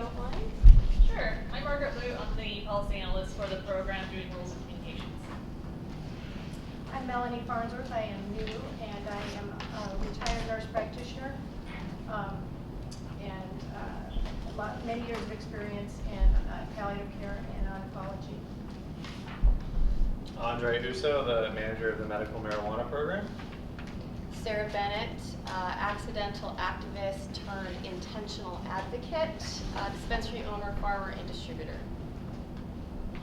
don't mind. Sure. I'm Margaret Liu. I'm the policy analyst for the program doing rules of communications. I'm Melanie Farnsworth. I am new, and I am a retired nurse practitioner, many years of experience in palliative care and oncology. Andre Uso, the manager of the medical marijuana program. Sarah Bennett, accidental activist turned intentional advocate, dispensary owner, farmer, and distributor.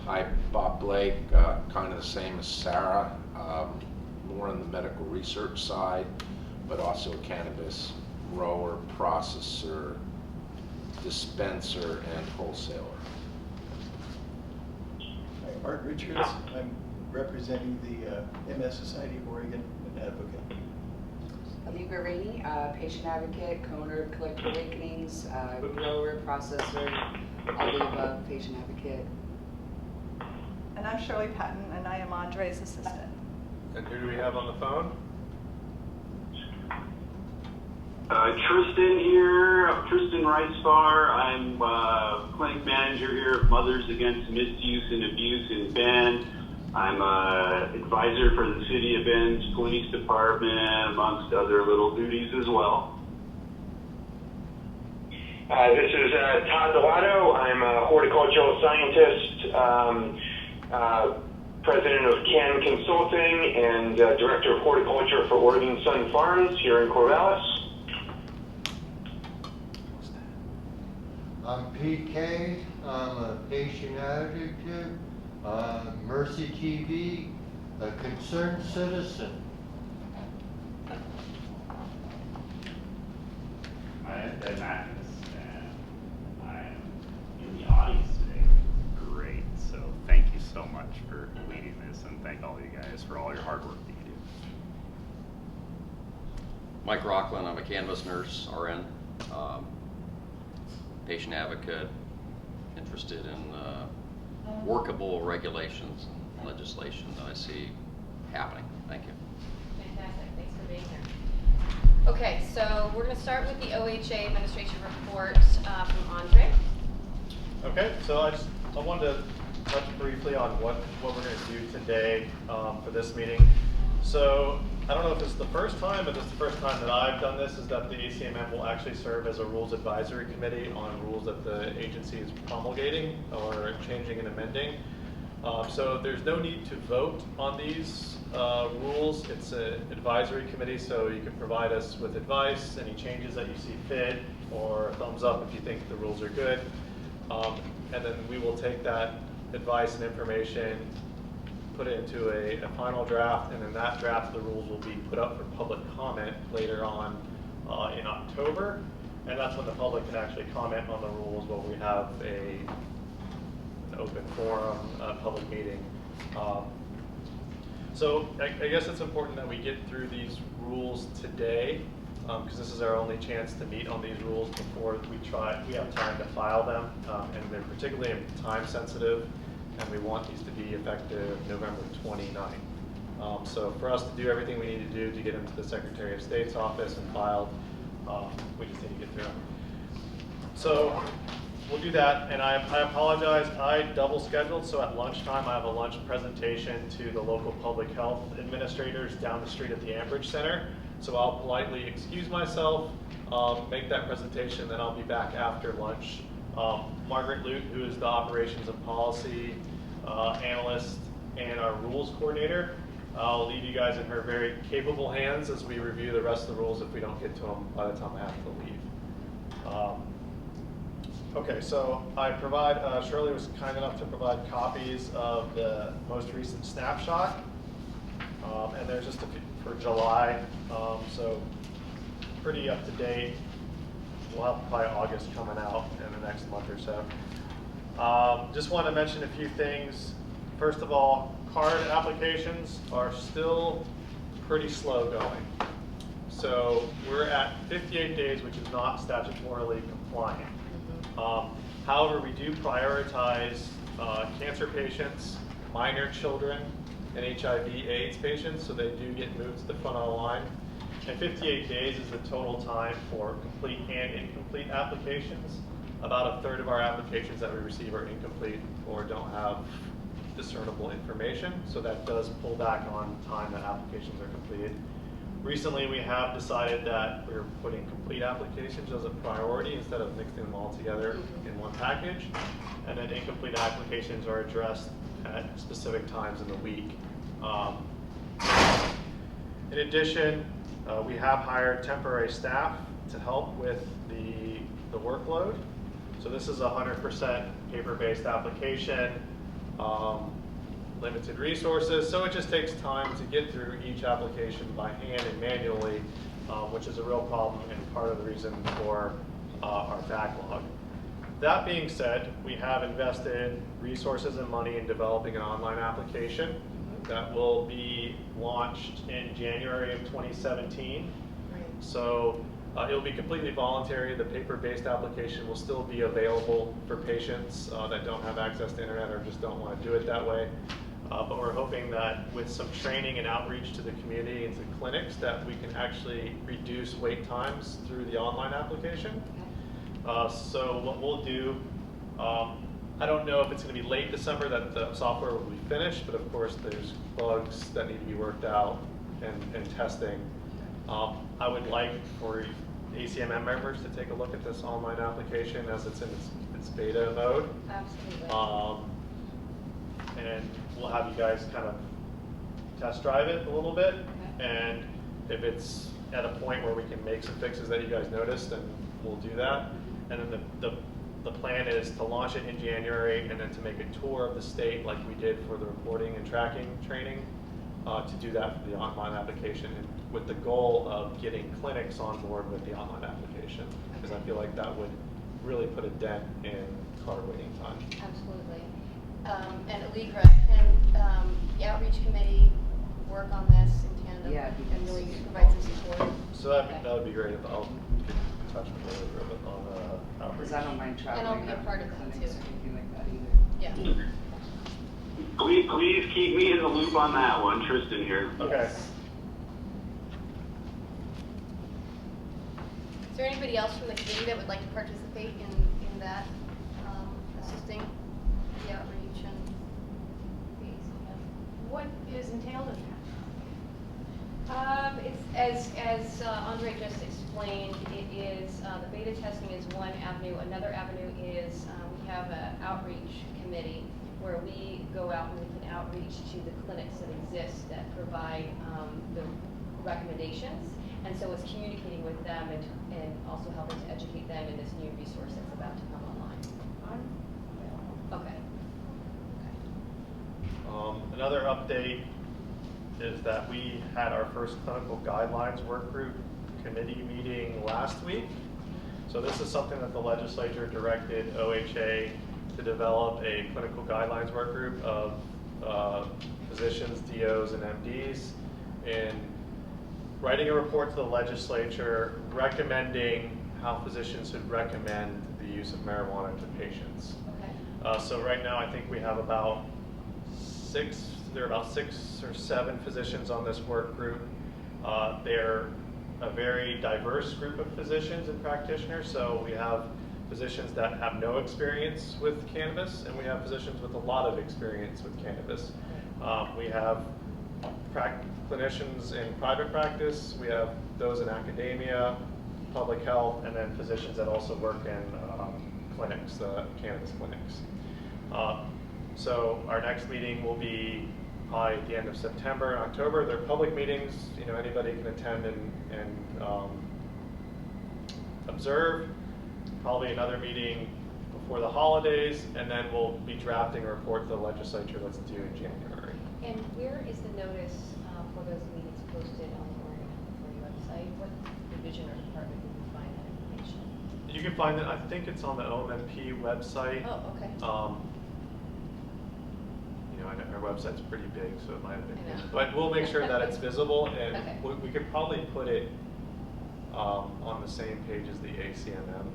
Hi, Bob Blake, kind of the same as Sarah, more on the medical research side, but also a cannabis grower, processor, dispenser, and wholesaler. Hi, Art Richards. I'm representing the MS Society of Oregon, an advocate. Allegra Rainey, patient advocate, co-owner of Collective Awakenings, grower, processor, all the above, patient advocate. And I'm Shirley Patton, and I am Andre's assistant. And who do we have on the phone? Tristan here, Tristan Reisbar. I'm clinic manager here of Mothers Against Misuse and Abuse in Bend. I'm advisor for the City of Bend's Police Department, amongst other little duties as well. This is Todd Delato. I'm a horticultural scientist, president of CAN Consulting, and director of horticulture for Oregon Sun Farms here in Corvallis. I'm PK. I'm a patient advocate, Mercy TV, a concerned citizen. My name is Ben Magnus, and I am in the audience today. Great, so thank you so much for leading this, and thank all you guys for all your hard work that you do. Mike Rockland, I'm a cannabis nurse, RN, patient advocate, interested in workable regulations and legislation that I see happening. Thank you. Fantastic. Thanks for being here. Okay, so we're going to start with the OHA administration report from Andre. Okay, so I wanted to touch briefly on what we're going to do today for this meeting. So I don't know if it's the first time, but it's the first time that I've done this, is that the ACMM will actually serve as a rules advisory committee on rules that the agency is promulgating or changing and amending. So there's no need to vote on these rules. It's an advisory committee, so you can provide us with advice, any changes that you see fit, or a thumbs up if you think the rules are good. And then we will take that advice and information, put it into a final draft, and then that draft of the rules will be put up for public comment later on in October. And that's when the public can actually comment on the rules, when we have an open forum, public meeting. So I guess it's important that we get through these rules today, because this is our only chance to meet on these rules before we have time to file them, and they're particularly time sensitive, and we want these to be effective November 29th. So for us to do everything we need to do to get into the Secretary of State's office and filed, we just need to get through them. So we'll do that, and I apologize, I double scheduled, so at lunchtime I have a lunch presentation to the local public health administrators down the street at the Ambridge Center. So I'll politely excuse myself, make that presentation, then I'll be back after lunch. Margaret Lute, who is the operations and policy analyst and our rules coordinator, I'll leave you guys in her very capable hands as we review the rest of the rules if we don't get to them by the time I have to leave. Okay, so Shirley was kind enough to provide copies of the most recent snapshot, and there's just a few for July, so pretty up to date. We'll have probably August coming out in the next month or so. Just want to mention a few things. First of all, card applications are still pretty slow going. So we're at 58 days, which is not statutorily compliant. However, we do prioritize cancer patients, minor children, and HIV/AIDS patients, so they do get moved to the front of the line. And 58 days is the total time for complete and incomplete applications. about a third of our applications that we receive are incomplete or don't have discernible information, so that does pull back on time that applications are completed. Recently, we have decided that we're putting complete applications as a priority instead of mixing them all together in one package, and then incomplete applications are addressed at specific times in the week. In addition, we have hired temporary staff to help with the workload. So this is a 100% paper-based application, limited resources, so it just takes time to get through each application by hand and manually, which is a real problem and part of the reason for our backlog. That being said, we have invested resources and money in developing an online application that will be launched in January of 2017. So it'll be completely voluntary. The paper-based application will still be available for patients that don't have access to internet or just don't want to do it that way. But we're hoping that with some training and outreach to the community and to clinics that we can actually reduce wait times through the online application. So what we'll do, I don't know if it's going to be late December that the software will be finished, but of course there's bugs that need to be worked out and testing. I would like for ACMM members to take a look at this online application as it's in its beta mode. Absolutely. And we'll have you guys kind of test drive it a little bit. And if it's at a point where we can make some fixes that you guys noticed, then we'll do that. And then the plan is to launch it in January and then to make a tour of the state like we did for the reporting and tracking training, to do that for the online application, and with the goal of getting clinics on board with the online application, because I feel like that would really put a dent in card waiting time. Absolutely. And Allegra, can the outreach committee work on this in tandem? Yeah, and really provide some support? So that would be great if I'll get in touch with Allegra on outreach. Because I don't mind traveling. And I'll be a part of that too. Clinics or anything like that either. Yeah. Please keep me in the loop on that one, Tristan here. Okay. Is there anybody else from the committee that would like to participate in that, assisting the outreach and the ACM? What is entailed in that? It's as Andre just explained, it is, the beta testing is one avenue. Another avenue is we have an outreach committee where we go out and we can outreach to the clinics that exist that provide the recommendations. And so it's communicating with them and also helping to educate them in this new resource that's about to come online. Okay. Another update is that we had our first clinical guidelines work group committee meeting last week. So this is something that the legislature directed OHA to develop a clinical guidelines work group of physicians, DOs, and MDs in writing a report to the legislature recommending how physicians should recommend the use of marijuana to patients. Okay. So right now I think we have about there are about 6 or 7 physicians on this work group. They're a very diverse group of physicians and practitioners. So we have physicians that have no experience with cannabis, and we have physicians with a lot of experience with cannabis. We have clinicians in private practice, we have those in academia, public health, and then physicians that also work in clinics, cannabis clinics. So our next meeting will be probably at the end of September and October. They're public meetings, anybody can attend and observe. Probably another meeting before the holidays, and then we'll be drafting a report to the legislature that's due in January. And where is the notice for those meetings posted on the Oregon Authority website? What division or department can you find that information? You can find it, I think it's on the OMMP website. Oh, okay. Our website's pretty big, so it might have been hidden. But we'll make sure that it's visible, and Okay. we could probably put it on the same page as the ACMM.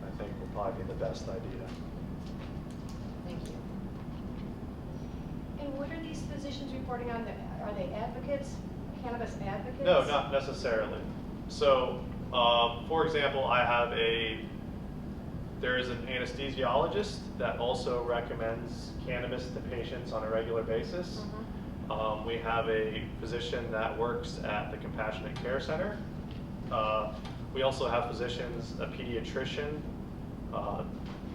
I think will probably be the best idea. Thank you. And what are these physicians reporting on? Are they advocates, cannabis advocates? No, not necessarily. So, for example, I have a There is an anesthesiologist that also recommends cannabis to patients on a regular basis. We have a physician that works at the Compassionate Care Center. We also have physicians, a pediatrician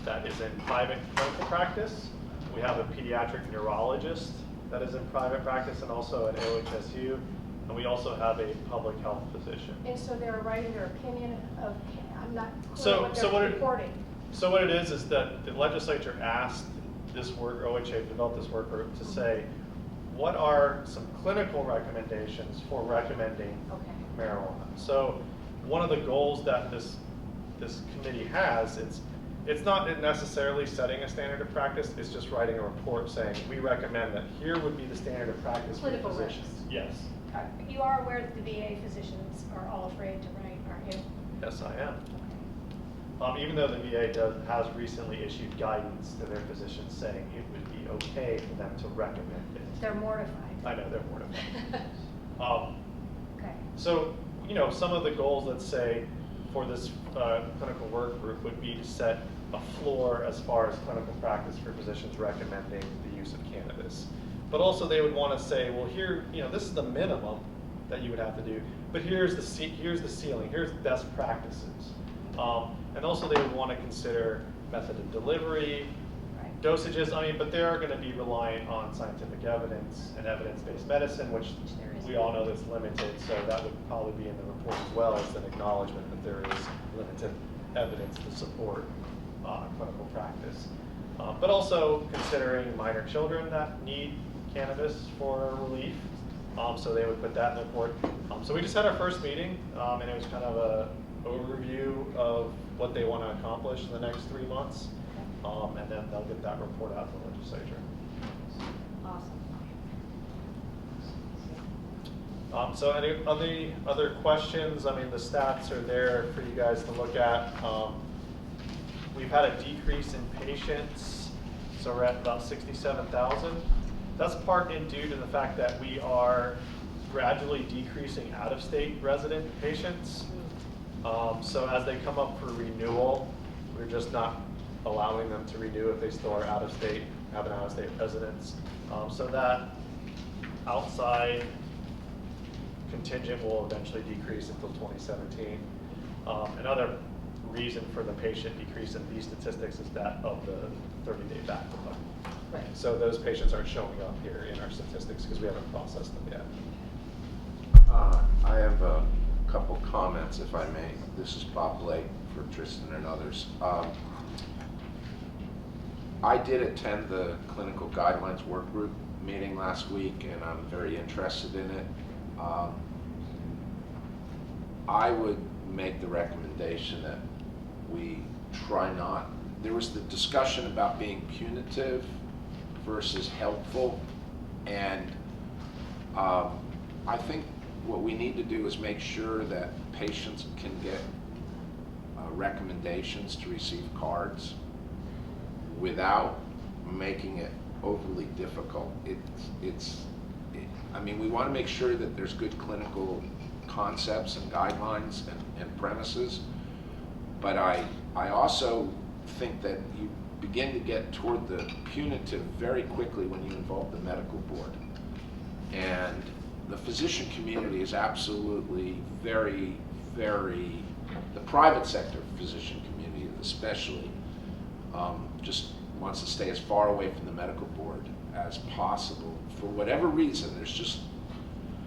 that is in private clinical practice. We have a pediatric neurologist that is in private practice and also at OHSU. And we also have a public health physician. And so they're writing their opinion of, I'm not clear So what they're reporting. So what it is that the legislature asked this work, OHA developed this work group to say, what are some clinical recommendations for recommending marijuana? So one of the goals that this committee has, it's not necessarily setting a standard of practice, it's just writing a report saying, we recommend that here would be the standard of practice for Clinical physicians. Yes. You are aware that the VA physicians are all afraid to write, aren't you? Yes, I am. Even though the VA has recently issued guidance to their physicians saying it would be okay for them to recommend it. They're mortified. I know, they're mortified. Okay. So, some of the goals, let's say, for this clinical work group would be to set a floor as far as clinical practice for physicians recommending the use of cannabis. But also they would want to say, well, here, this is the minimum that you would have to do, but here's the ceiling, here's best practices. And also they would want to consider method of delivery, dosages, but they are going to be reliant on scientific evidence and evidence-based medicine, which we all know that's limited, so that would probably be in the report as well as an acknowledgement that there is limited evidence to support clinical practice. But also considering minor children that need cannabis for relief, so they would put that in the report. So we just had our first meeting, and it was kind of an overview of what they want to accomplish in the next 3 months, and then they'll get that report out to the legislature. Awesome. So any other questions? The stats are there for you guys to look at. We've had a decrease in patients, so we're at about 67,000. That's partly due to the fact that we are gradually decreasing out-of-state resident patients. So as they come up for renewal, we're just not allowing them to renew if they still are out-of-state, have an out-of-state residence. So that outside contingent will eventually decrease until 2017. Another reason for the patient decrease in these statistics is that of the 30-day backlog. Right. So those patients aren't showing up here in our statistics because we haven't processed them yet. I have a couple comments, if I may. This is Bob Blake for Tristan and others. I did attend the clinical guidelines work group meeting last week, and I'm very interested in it. I would make the recommendation that we try not, there was the discussion about being punitive versus helpful, and I think what we need to do is make sure that patients can get recommendations to receive cards without making it overly difficult. We want to make sure that there's good clinical concepts and guidelines and premises, but I also think that you begin to get toward the punitive very quickly when you involve the medical board. And the physician community is absolutely very, very, the private sector physician community especially, just wants to stay as far away from the medical board as possible. For whatever reason,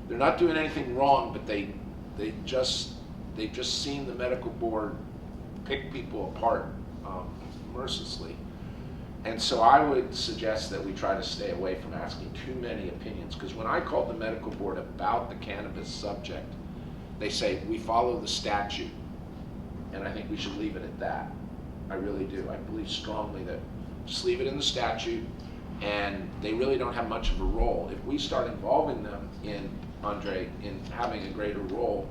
they're not doing anything wrong, but they've just seen the medical board pick people apart mercilessly. And so I would suggest that we try to stay away from asking too many opinions, because when I called the medical board about the cannabis subject, they say, we follow the statute, and I think we should leave it at that. I really do. I believe strongly that just leave it in the statute, and they really don't have much of a role. If we start involving them in having a greater role,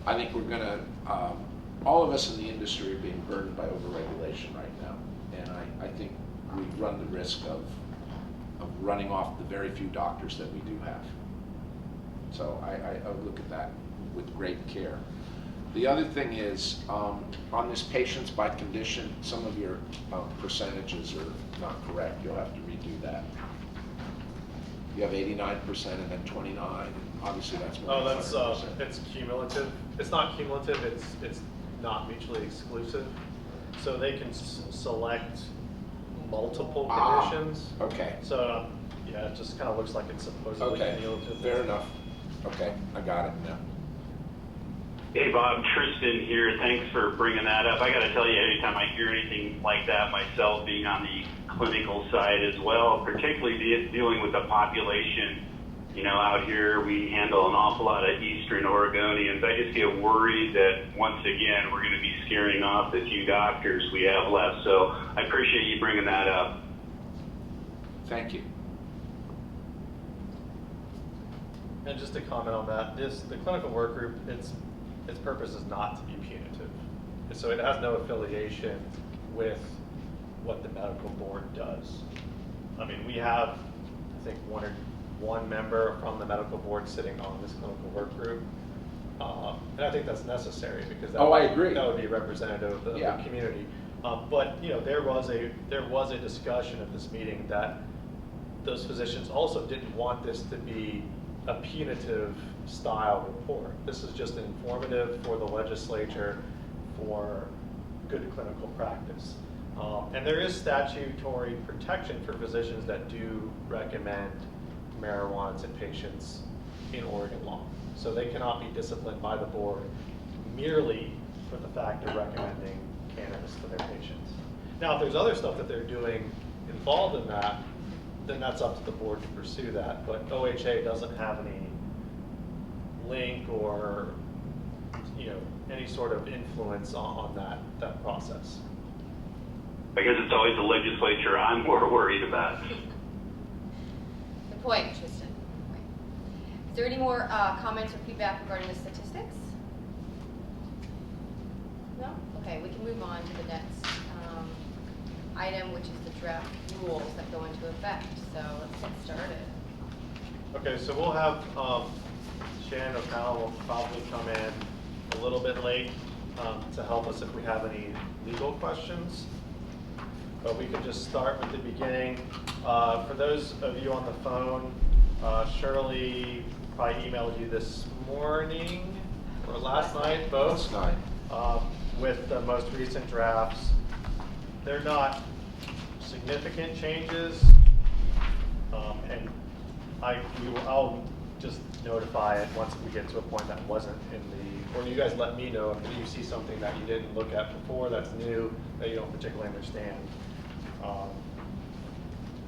I think we're gonna, all of us in the industry are being burdened by overregulation right now, and I think we run the risk of running off the very few doctors that we do have. So I would look at that with great care. The other thing is, on this patients by condition, some of your percentages are not correct. You'll have to redo that. You have 89% and then 29. Obviously, that's more Oh, than that's 100%. it's cumulative. It's not cumulative. It's not mutually exclusive. So they can select multiple conditions. Okay. So yeah, it just kind of looks like it's supposedly Okay. cumulative. Fair enough. Okay, I got it now. Hey Bob, Tristan here. Thanks for bringing that up. I got to tell you, anytime I hear anything like that myself, being on the clinical side as well, particularly dealing with the population, you know, out here we handle an awful lot of Eastern Oregonians. I just get worried that once again we're going to be scaring off the few doctors we have left. So I appreciate you bringing that up. Thank you. And just to comment on that, the clinical work group, its purpose is not to be punitive. So it has no affiliation with what the medical board does. I mean, we have, I think, one member from the medical board sitting on this clinical work group. And I think that's necessary because that, I agree. That would be representative of the community. But you know, there was a discussion at this meeting that those physicians also didn't want this to be a punitive style report. This is just informative for the legislature for good clinical practice. And there is statutory protection for physicians that do recommend marijuana to patients in Oregon law. So they cannot be disciplined by the board merely for the fact of recommending cannabis to their patients. Now, if there's other stuff that they're doing involved in that, then that's up to the board to pursue that. But OHA doesn't have any link or, you know, any sort of influence on that process. I guess it's always the legislature I'm more worried about. Good point, Tristan. Is there any more comments or feedback regarding the statistics? No? Okay, we can move on to the next item, which is the draft rules that go into effect. So let's get started. Okay, so we'll have Shannon O'Connell will probably come in a little bit late to help us if we have any legal questions. But we could just start with the beginning. For those of you on the phone, Shirley probably emailed you this morning or last night, both. Last night. With the most recent drafts. They're not significant changes, and I'll just notify it once we get to a point that wasn't in the, or you guys let me know if you see something that you didn't look at before that's new that you don't particularly understand.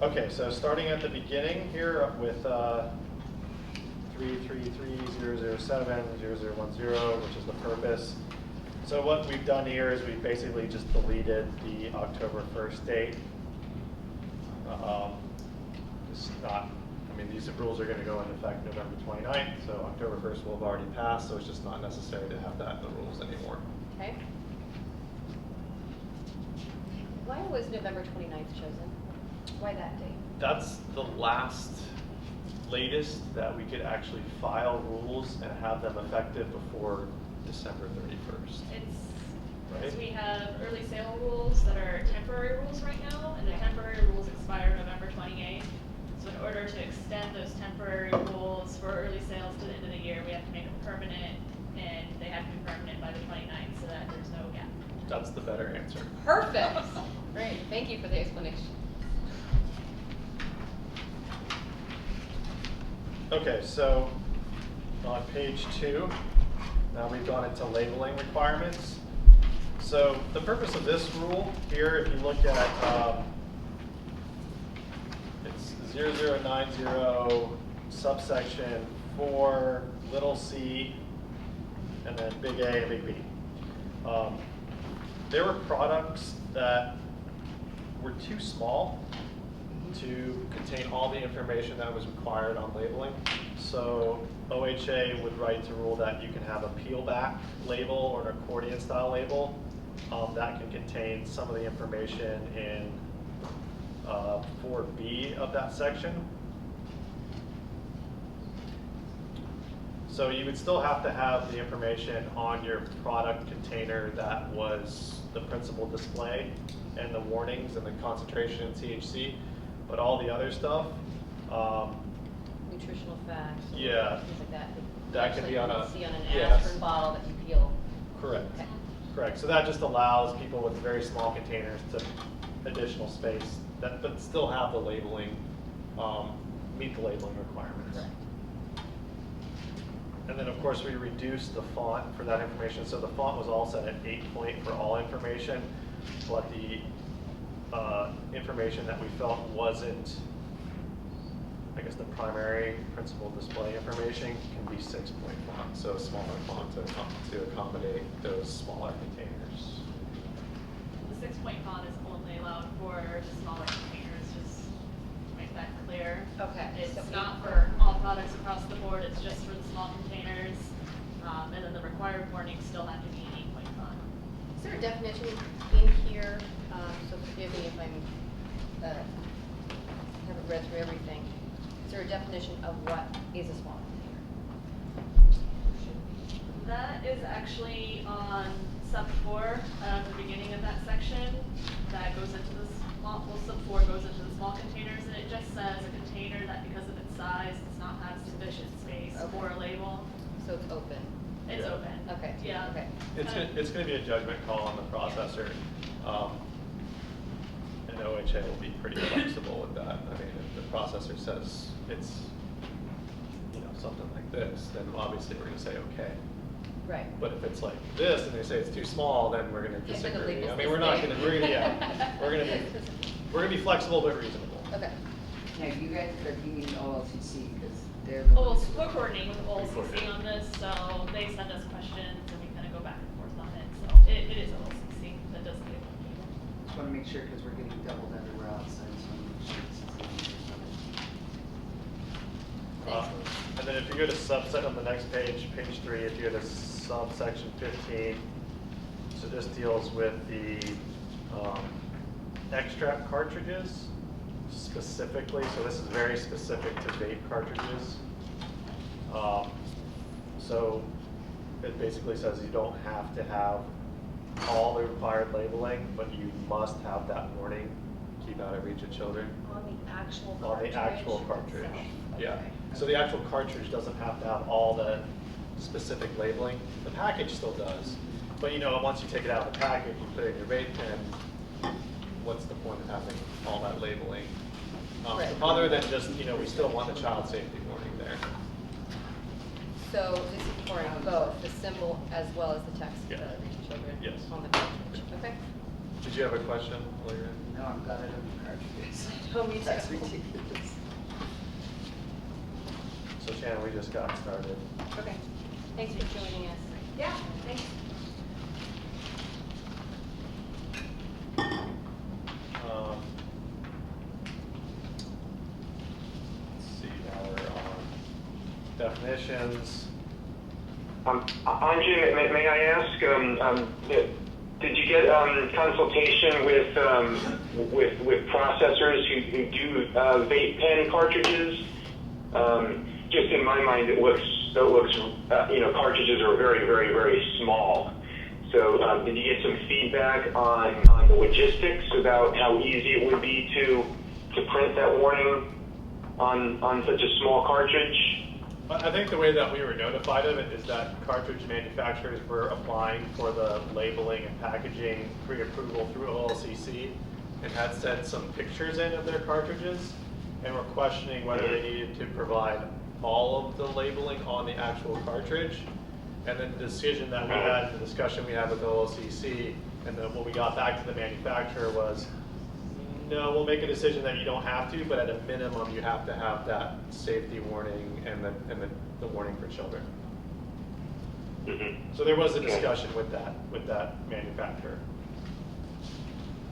Okay, so starting at the beginning here with 333-007-0010, which is the purpose. So what we've done here is we've basically just deleted the October 1st date. It's not, I mean, these rules are going to go into effect November 29th, so October 1st will have already passed, so it's just not necessary to have that in the rules anymore. Okay. Why was November 29th chosen? Why that date? That's the latest that we could actually file rules and have them effective before December 31st. It's, right? We have early sale rules that are temporary rules right now, and the temporary rules expire November 28th. So in order to extend those temporary rules for early sales to the end of the year, we have to make them permanent, and they have to be permanent by the 29th so that there's no gap. That's the better answer. Perfect. Great. Thank you for the explanation. Okay, so on page 2, now we've gone into labeling requirements. So the purpose of this rule here, if you look at it's 0090 subsection 4 little c and then big A and big B. There were products that were too small to contain all the information that was required on labeling. So OHA would write to rule that you can have a peel back label or an accordion style label that can contain some of the information in 4B of that section. So you would still have to have the information on your product container that was the principal display and the warnings and the concentration in THC, but all the other stuff, Nutritional facts. or Yeah. Things like that. That could be on a- See on an yes. aspirin bottle that you peel. correct. Okay. Correct. So that just allows people with very small containers to additional space that, but still have the labeling, meet the labeling requirements. Correct. And then, of course, we reduced the font for that information. So the font was all set at 8-point for all information, but the information that we felt wasn't, I guess, the primary principal display information can be 6-point font, so a smaller font to accommodate those smaller containers. The 6-point font is only allowed for the smaller containers, just to make that clear. Okay. It's So not 8 for all products across the board, it's just for the small containers. And then the required warnings still have to be an 8-point font. Is there a definition in here, so forgive me if I'm, haven't read through everything. Is there a definition of what is a small container? That is actually on sub 4, the beginning of that section. That goes into the small, well, sub 4 goes into the small containers, and it just says a container that because of its size does not have sufficient space for a label. So it's open. It's Yeah. open. Okay. Yeah. Okay. It's going to be a judgment call on the processor. And OHA will be pretty flexible with that. I mean, if the processor says it's, something like this, then obviously we're going to say okay. Right. But if it's like this and they say it's too small, then we're going to Yeah, for the disagree. labels I mean, to we're not stay. going to, we're going to be flexible but reasonable. Okay. Now, you guys are being OLCC because they're Oh, the well, ones. we're coordinating with We're OLCC coordinating. on this, so they send us questions and we kind of go back and forth on it. So it is OLCC that does the label. Just want to make sure because we're getting doubled everywhere else. I just want to make sure it's the same or something. And then if you go to subset on the next page, page 3, if you go to subsection 15, so this deals with the extract cartridges specifically. So this is very specific to vape cartridges. So it basically says you don't have to have all the required labeling, but you must have that warning, keep out of reach of children. On the actual On cartridge? the actual cartridge, itself. yeah. Okay. So the actual cartridge doesn't have to have all the specific labeling. The package still does. But once you take it out of the package, you put it in your vape pen, what's the point of having all that labeling? Right. Other than just, we still want the child safety warning there. So this is for both the symbol as well as the text Yeah. reach children Yes. on the cartridge. Okay. Did you have a question, Larry? No, I'm glad I don't have cartridges. Oh, me too. That's ridiculous. So Shannon, we just got started. Okay. Thanks for joining us. Yeah, thanks. Let's see, now we're on definitions. Anji, may I ask, did you get consultation with processors who do vape pen cartridges? Just in my mind, it looks cartridges are very, very, very small. So did you get some feedback on the logistics about how easy it would be to print that warning on such a small cartridge? I think the way that we were notified of it is that cartridge manufacturers were applying for the labeling and packaging pre-approval through OLCC and had sent some pictures in of their cartridges and were questioning whether they needed to provide all of the labeling on the actual cartridge. And then the decision that we had, the discussion we had with OLCC, and then what we got back to the manufacturer was, no, we'll make a decision that you don't have to, but at a minimum, you have to have that safety warning and the warning for children. Mm-hmm. So there was a discussion with that manufacturer.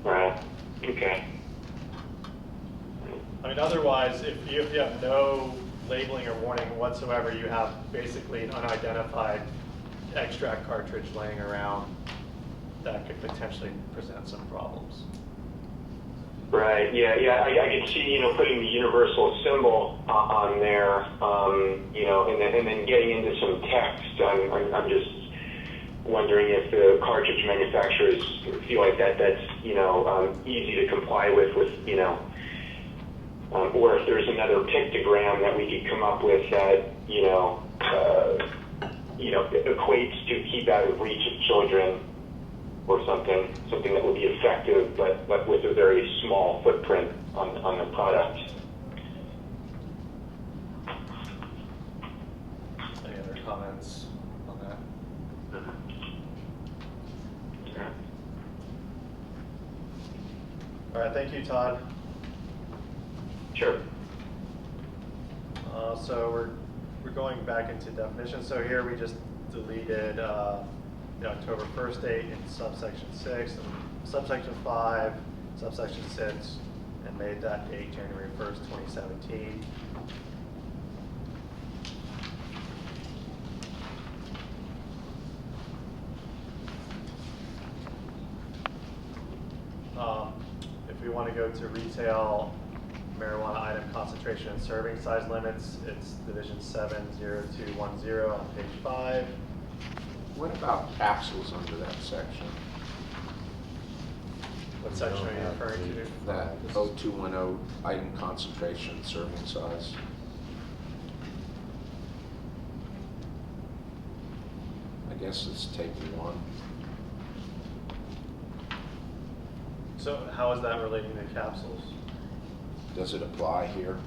Right. Okay. I mean, otherwise, if you have no labeling or warning whatsoever, you have basically an unidentified extract cartridge laying around that could potentially present some problems. Right. Yeah. I could see, putting the universal symbol on there, and then getting into some text. I'm just wondering if the cartridge manufacturers feel like that's easy to comply with, or if there's another pictogram that we could come up with that equates to keep out of reach of children, or something that would be effective, but with a very small footprint on the product. Any other comments on that? All right, thank you, Todd. Sure. So we're going back into definitions. So here we just deleted the October 1st date in subsection 6, and subsection 5, subsection 6, and made that date January 1st, 2017. If we want to go to retail marijuana item concentration and serving size limits, it's division 70210 on page 5. What about capsules under that section? What section are you referring to? That 0210 item concentration serving size. I guess it's table 1. So how is that relating to capsules? Does it apply here?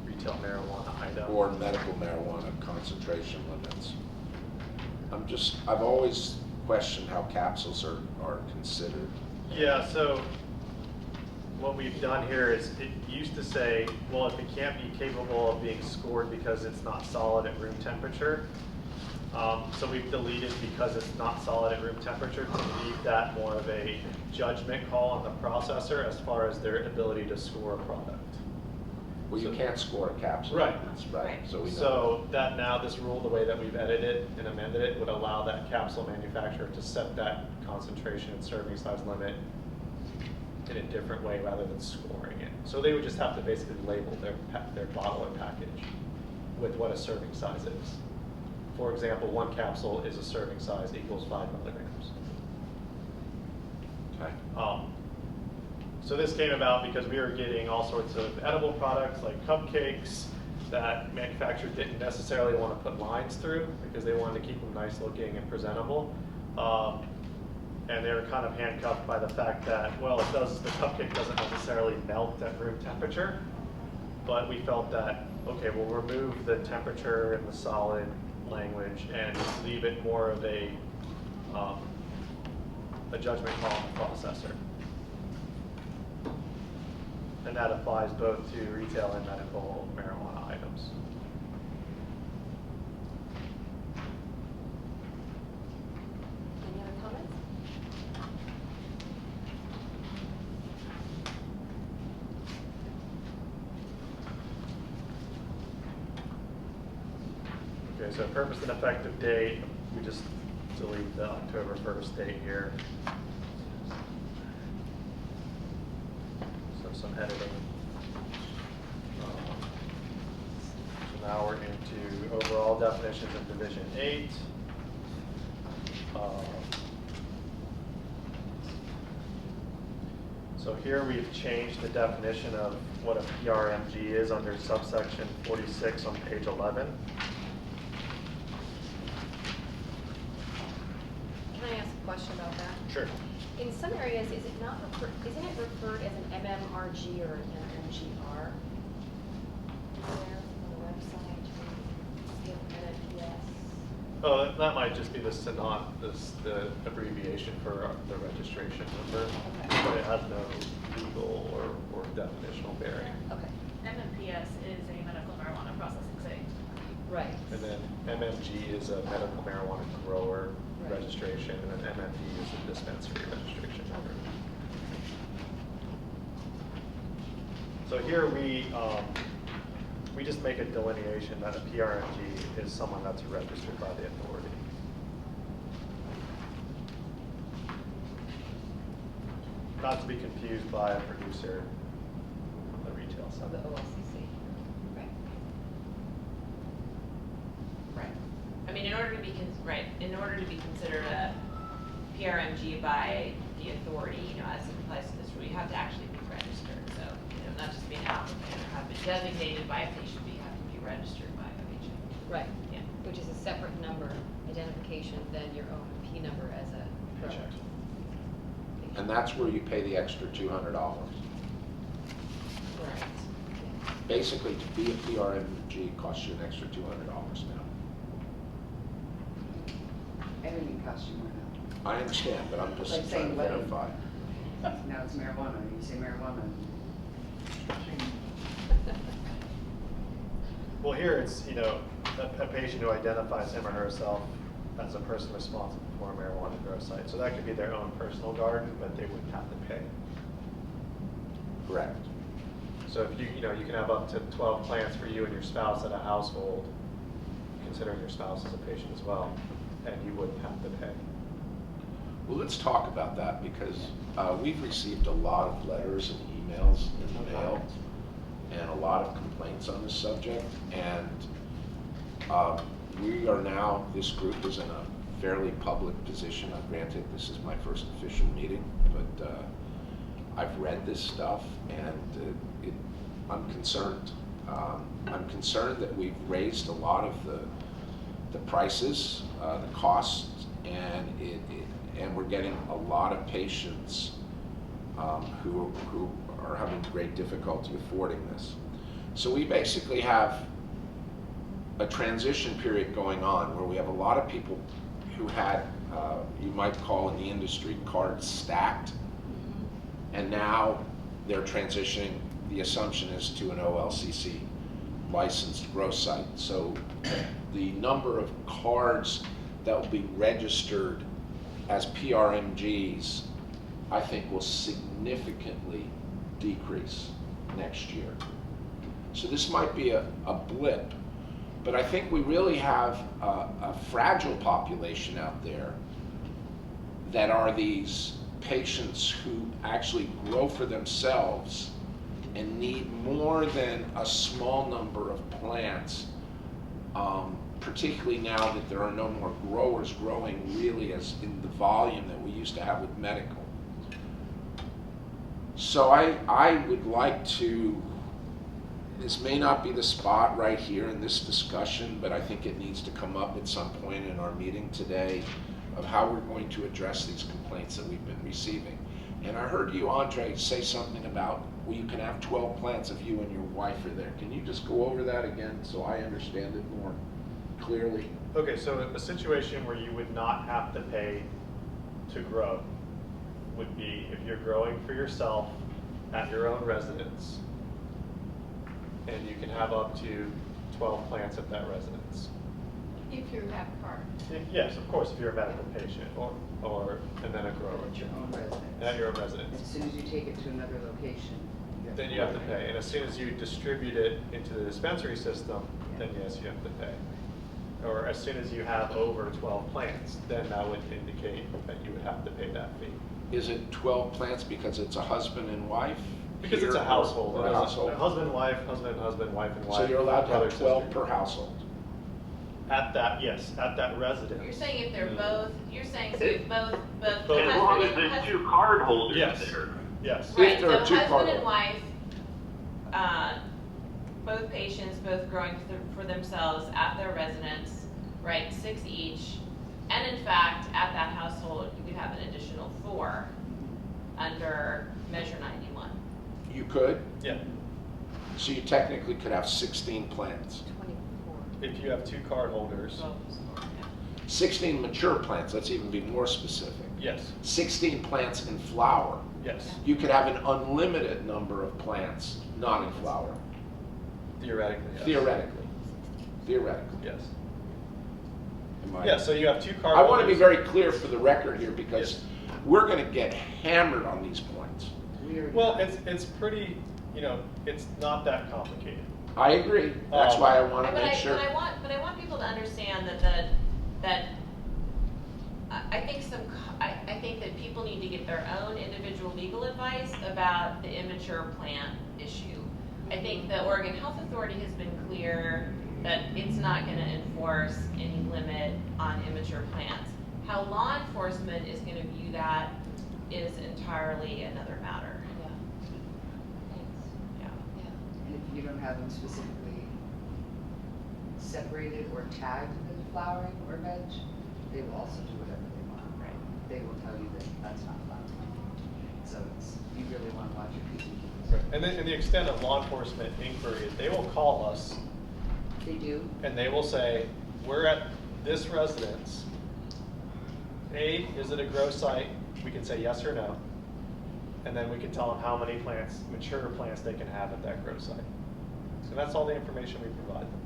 Retail marijuana item? Or medical marijuana concentration limits? I've always questioned how capsules are considered. Yeah, so what we've done here is it used to say, well, if it can't be capable of being scored because it's not solid at room temperature, so we've deleted because it's not solid at room temperature to leave that more of a judgment call on the processor as far as their ability to score a product. Well, you can't score a capsule. Right. That's right. So we know. So that now this rule, the way that we've edited and amended it, would allow that capsule manufacturer to set that concentration and serving size limit in a different way rather than scoring it. So they would just have to basically label their bottle or package with what a serving size is. For example, 1 capsule is a serving size equals 5 milligrams. Okay. So this came about because we were getting all sorts of edible products like cupcakes that manufacturers didn't necessarily want to put lines through because they wanted to keep them nice looking and presentable. And they were kind of handcuffed by the fact that, well, the cupcake doesn't necessarily melt at room temperature, but we felt that, okay, we'll remove the temperature and the solid language and leave it more of a judgment call on the processor. And that applies both to retail and medical marijuana items. Any other comments? Okay, so purpose and effective date, we just delete the October 1st date here. So some editing. So now we're into overall definitions in Division 8. So here we've changed the definition of what a PRMG is under subsection 46 on page 11. Can I ask a question about that? Sure. In some areas, isn't it referred as an MMRG or an MMGR? There on the website, NMPS. Oh, that might just be the abbreviation for the registration number, but it has no legal or definitional bearing. Okay. MMPS is a medical marijuana processing site. Right. And then MMG is a medical marijuana grower registration, and then MMP is a dispensary registration number. So here we just make a delineation that a PRMG is someone that's registered by the authority. not to be confused by a producer on the retail Of side. the OLCC. Right. Right. I mean, in order to be considered a PRMG by the authority, as it applies to this rule, you have to actually be registered. So, not just be an applicant or have been designated by a patient, but you have to be registered by OHA. Right. Yeah. Which is a separate number identification than your OMP number as a pro. Paycheck. And that's where you pay the extra $200. Right. Basically, to be a PRMG costs you an extra $200 now. Everything costs you more now. I understand, but I'm just Like trying saying to wedding. verify. Now it's marijuana, you say marijuana. Well, here it's, a patient who identifies him or herself as a person responsible for a marijuana grow site. So that could be their own personal garden, but they wouldn't have to pay. Correct. So if you can have up to 12 plants for you and your spouse at a household, considering your spouse is a patient as well, and you wouldn't have to pay. Well, let's talk about that because we've received a lot of letters and emails in the mail and a lot of complaints on this subject. And we are now, this group is in a fairly public position. Granted, this is my first official meeting, but I've read this stuff and I'm concerned. I'm concerned that we've raised a lot of the prices, the costs, and we're getting a lot of patients who are having great difficulty affording this. So we basically have a transition period going on where we have a lot of people who had, you might call in the industry, cards stacked, and now they're transitioning, the assumption is to an OLCC licensed grow site. So the number of cards that will be registered as PRMGs, I think will significantly decrease next year. So this might be a blip, but I think we really have a fragile population out there that are these patients who actually grow for themselves and need more than a small number of plants, particularly now that there are no more growers growing really as in the volume that we used to have with medical. So I would like to, this may not be the spot right here in this discussion, but I think it needs to come up at some point in our meeting today of how we're going to address these complaints that we've been receiving. And I heard you, Andre, say something about, well, you can have 12 plants if you and your wife are there. Can you just go over that again so I understand it more clearly? Okay, so a situation where you would not have to pay to grow would be if you're growing for yourself at your own residence, and you can have up to 12 plants at that residence. If you have a card. Yes, of course, if you're a medical patient and then a grower. At your own residence. At your own residence. As soon as you take it to another location. Then you have to pay. And as soon as you distribute it into the dispensary system, then yes, you have to pay. Or as soon as you have over 12 plants, then that would indicate that you would have to pay that fee. Is it 12 plants because it's a husband and wife? Because it's a household. Or a household. Husband, wife, wife, and wife. So you're allowed to brother, have 12 sister. per household? At that residence. You're saying if they're both, you're saying so if both As long as husband there's and two card holders Yes. there. Yes. If right, there so are two husband and card wife, both patients, both growing for themselves at their residence, right, 6 each, and in fact, at that household, you could have an additional 4 under Measure 91. You could? Yeah. So you technically could have 16 plants. 24. If you have 2 card holders. 16 mature plants, let's even be more specific. Yes. 16 plants in flower. Yes. You could have an unlimited number of plants not in flower. Theoretically. Yes. Theoretically. Theoretically. Yes. Am I- Yeah. So you have 2 card I holders. want to be very clear for the record here because Yes. we're going to get hammered on these points. Well, it's pretty. It's not that complicated. I agree. That's why I want to But make sure. I want people to understand that I think I think that people need to get their own individual legal advice about the immature plant issue. I think the Oregon Health Authority has been clear that it's not going to enforce any limit on immature plants. How law enforcement is going to view that is entirely another matter. Yeah. Thanks. Yeah. Yeah. And if you don't have them specifically separated or tagged as flowering or veg, they will also do whatever they want. Right. They will tell you that that's not flowering. So you really want to watch your P's and Q's. Right. And then in the extent of law enforcement inquiries, they will call us. They do. And they will say, we're at this residence. A, is it a grow site? We can say yes or no. And then we can tell them how many plants, mature plants they can have at that grow site. So that's all the information we provide them.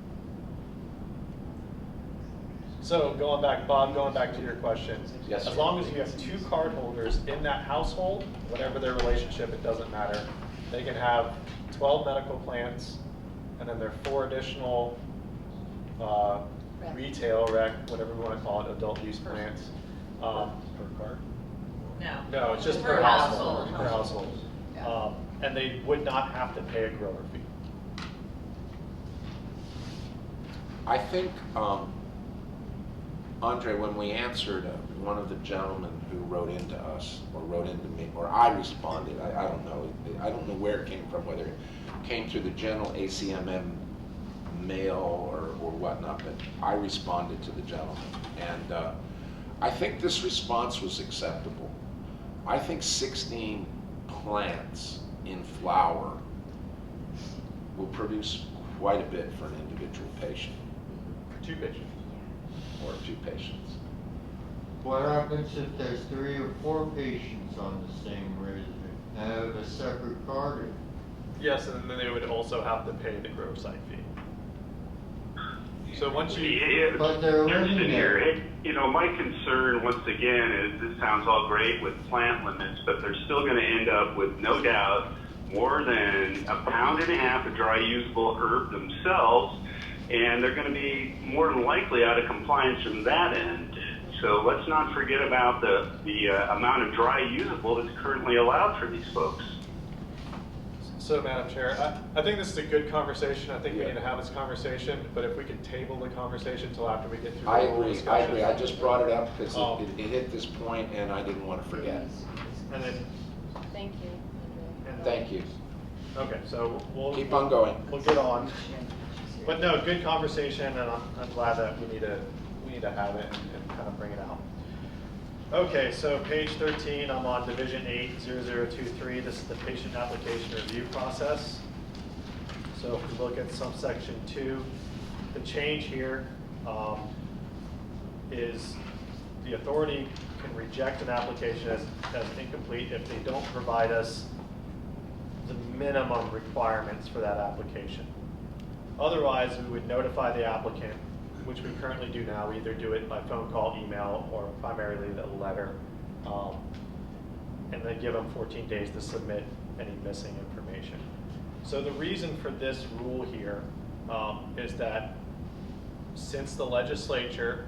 So going back, Bob, going back to your question. Yes, as sir. long as you have 2 card holders in that household, whatever their relationship, it doesn't matter. They can have 12 medical plants, and then there are 4 additional retail, rec, whatever we want to call it, adult use plants. Per card? No. No, it's just Per per household. household. Per household. Yeah. And they would not have to pay a grower fee. I think, Andre, when we answered one of the gentlemen who wrote into us, or wrote into me, or I responded, I don't know. I don't know where it came from, whether it came through the general ACMM mail or whatnot, but I responded to the gentleman. And I think this response was acceptable. I think 16 plants in flower will produce quite a bit for an individual patient. 2 patients. Or 2 patients. What happens if there's 3 or 4 patients on the same resident and have a separate card? Yes, and then they would also have to pay the grow site fee. So once you, But they're Justin living here. there. Hey, you know, my concern once again is this sounds all great with plant limits, but they're still going to end up with no doubt more than 1.5 pounds of dry usable herb themselves, and they're going to be more than likely out of compliance from that end. So let's not forget about the amount of dry usable that's currently allowed for these folks. so Madam Chair, I think this is a good conversation. I think we need to have this conversation, but if we could table the conversation until after we get through the I whole agree, discussion. I just brought it up because it hit this point and I didn't want to forget. And then, Thank you, Andre. Thank you. okay, so we'll Keep on going. We'll get on. But no, good conversation, and I'm glad that we need to have it and kind of bring it out. Okay, so page 13, I'm on Division 80023. This is the patient application review process. So if we look at subsection 2, the change here is the authority can reject an application as incomplete if they don't provide us the minimum requirements for that application. Otherwise, we would notify the applicant, which we currently do now. We either do it by phone call, email, or primarily the letter, and then give them 14 days to submit any missing information. So the reason for this rule here is that since the legislature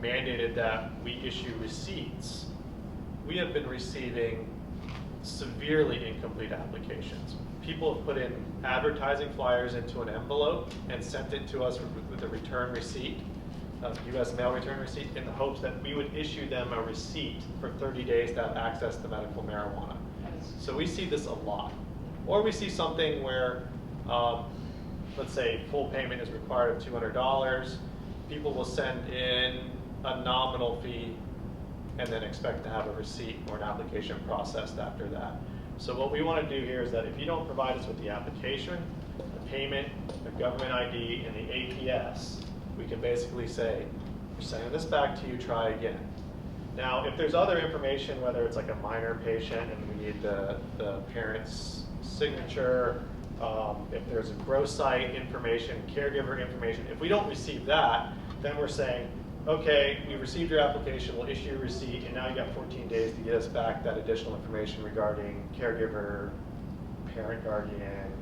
mandated that we issue receipts, we have been receiving severely incomplete applications. People have put in advertising flyers into an envelope and sent it to us with a return receipt, a U.S. mail return receipt, in the hopes that we would issue them a receipt for 30 days to have access to medical marijuana. So we see this a lot. Or we see something where, let's say, full payment is required of $200. People will send in a nominal fee and then expect to have a receipt or an application processed after that. So what we want to do here is that if you don't provide us with the application, the payment, the government ID, and the APS, we can basically say, we're sending this back to you, try again. Now, if there's other information, whether it's like a minor patient and we need the parent's signature, if there's a grow site information, caregiver information, if we don't receive that, then we're saying, okay, we received your application, we'll issue a receipt, and now you got 14 days to get us back that additional information regarding caregiver, parent, guardian,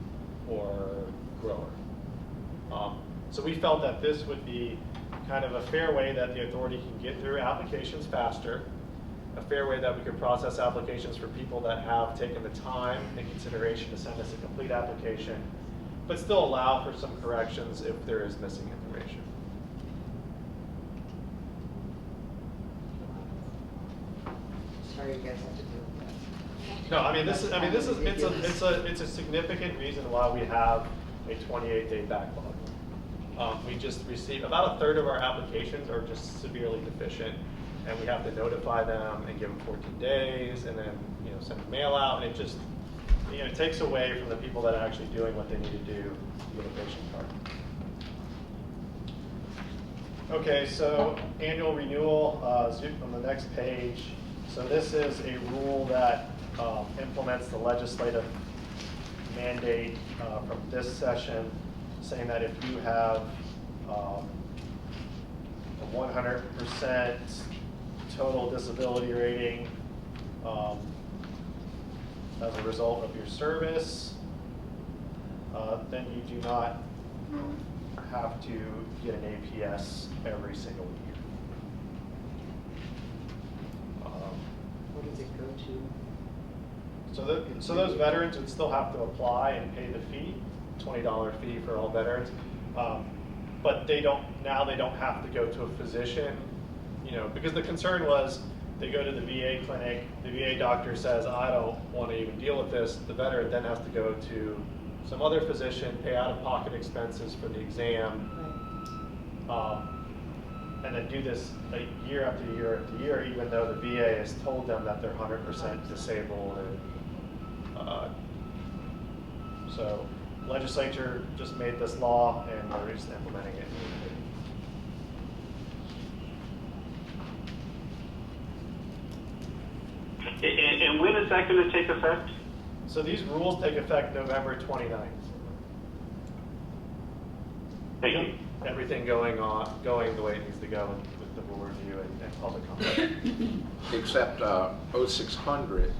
or grower. So we felt that this would be kind of a fair way that the authority can get through applications faster, a fair way that we could process applications for people that have taken the time and consideration to send us a complete application, but still allow for some corrections if there is missing information. Sorry you guys have to deal with that. No, I mean it's a significant reason why we have a 28-day backlog. We just received about a third of our applications are just severely deficient, and we have to notify them and give them 14 days, and then send a mail out, and it just it takes away from the people that are actually doing what they need to do to get a patient card. Okay, so annual renewal on the next page. So this is a rule that implements the legislative mandate from this session, saying that if you have a 100% total disability rating as a result of your service, then you do not have to get an APS every single year. What does it go to? So those veterans would still have to apply and pay the fee, $20 fee for all veterans, but they don't have to go to a physician, because the concern was they go to the VA clinic, the VA doctor says, I don't want to even deal with this. The veteran then has to go to some other physician, pay out-of-pocket expenses for the exam, and then do this year after year after year, even though the VA has told them that they're 100% disabled. And so legislature just made this law, and we're just implementing it. And when is that going to take effect? So these rules take effect November 29th. Thank you. Everything going the way it needs to go with the rule review and public comment. Except 0600,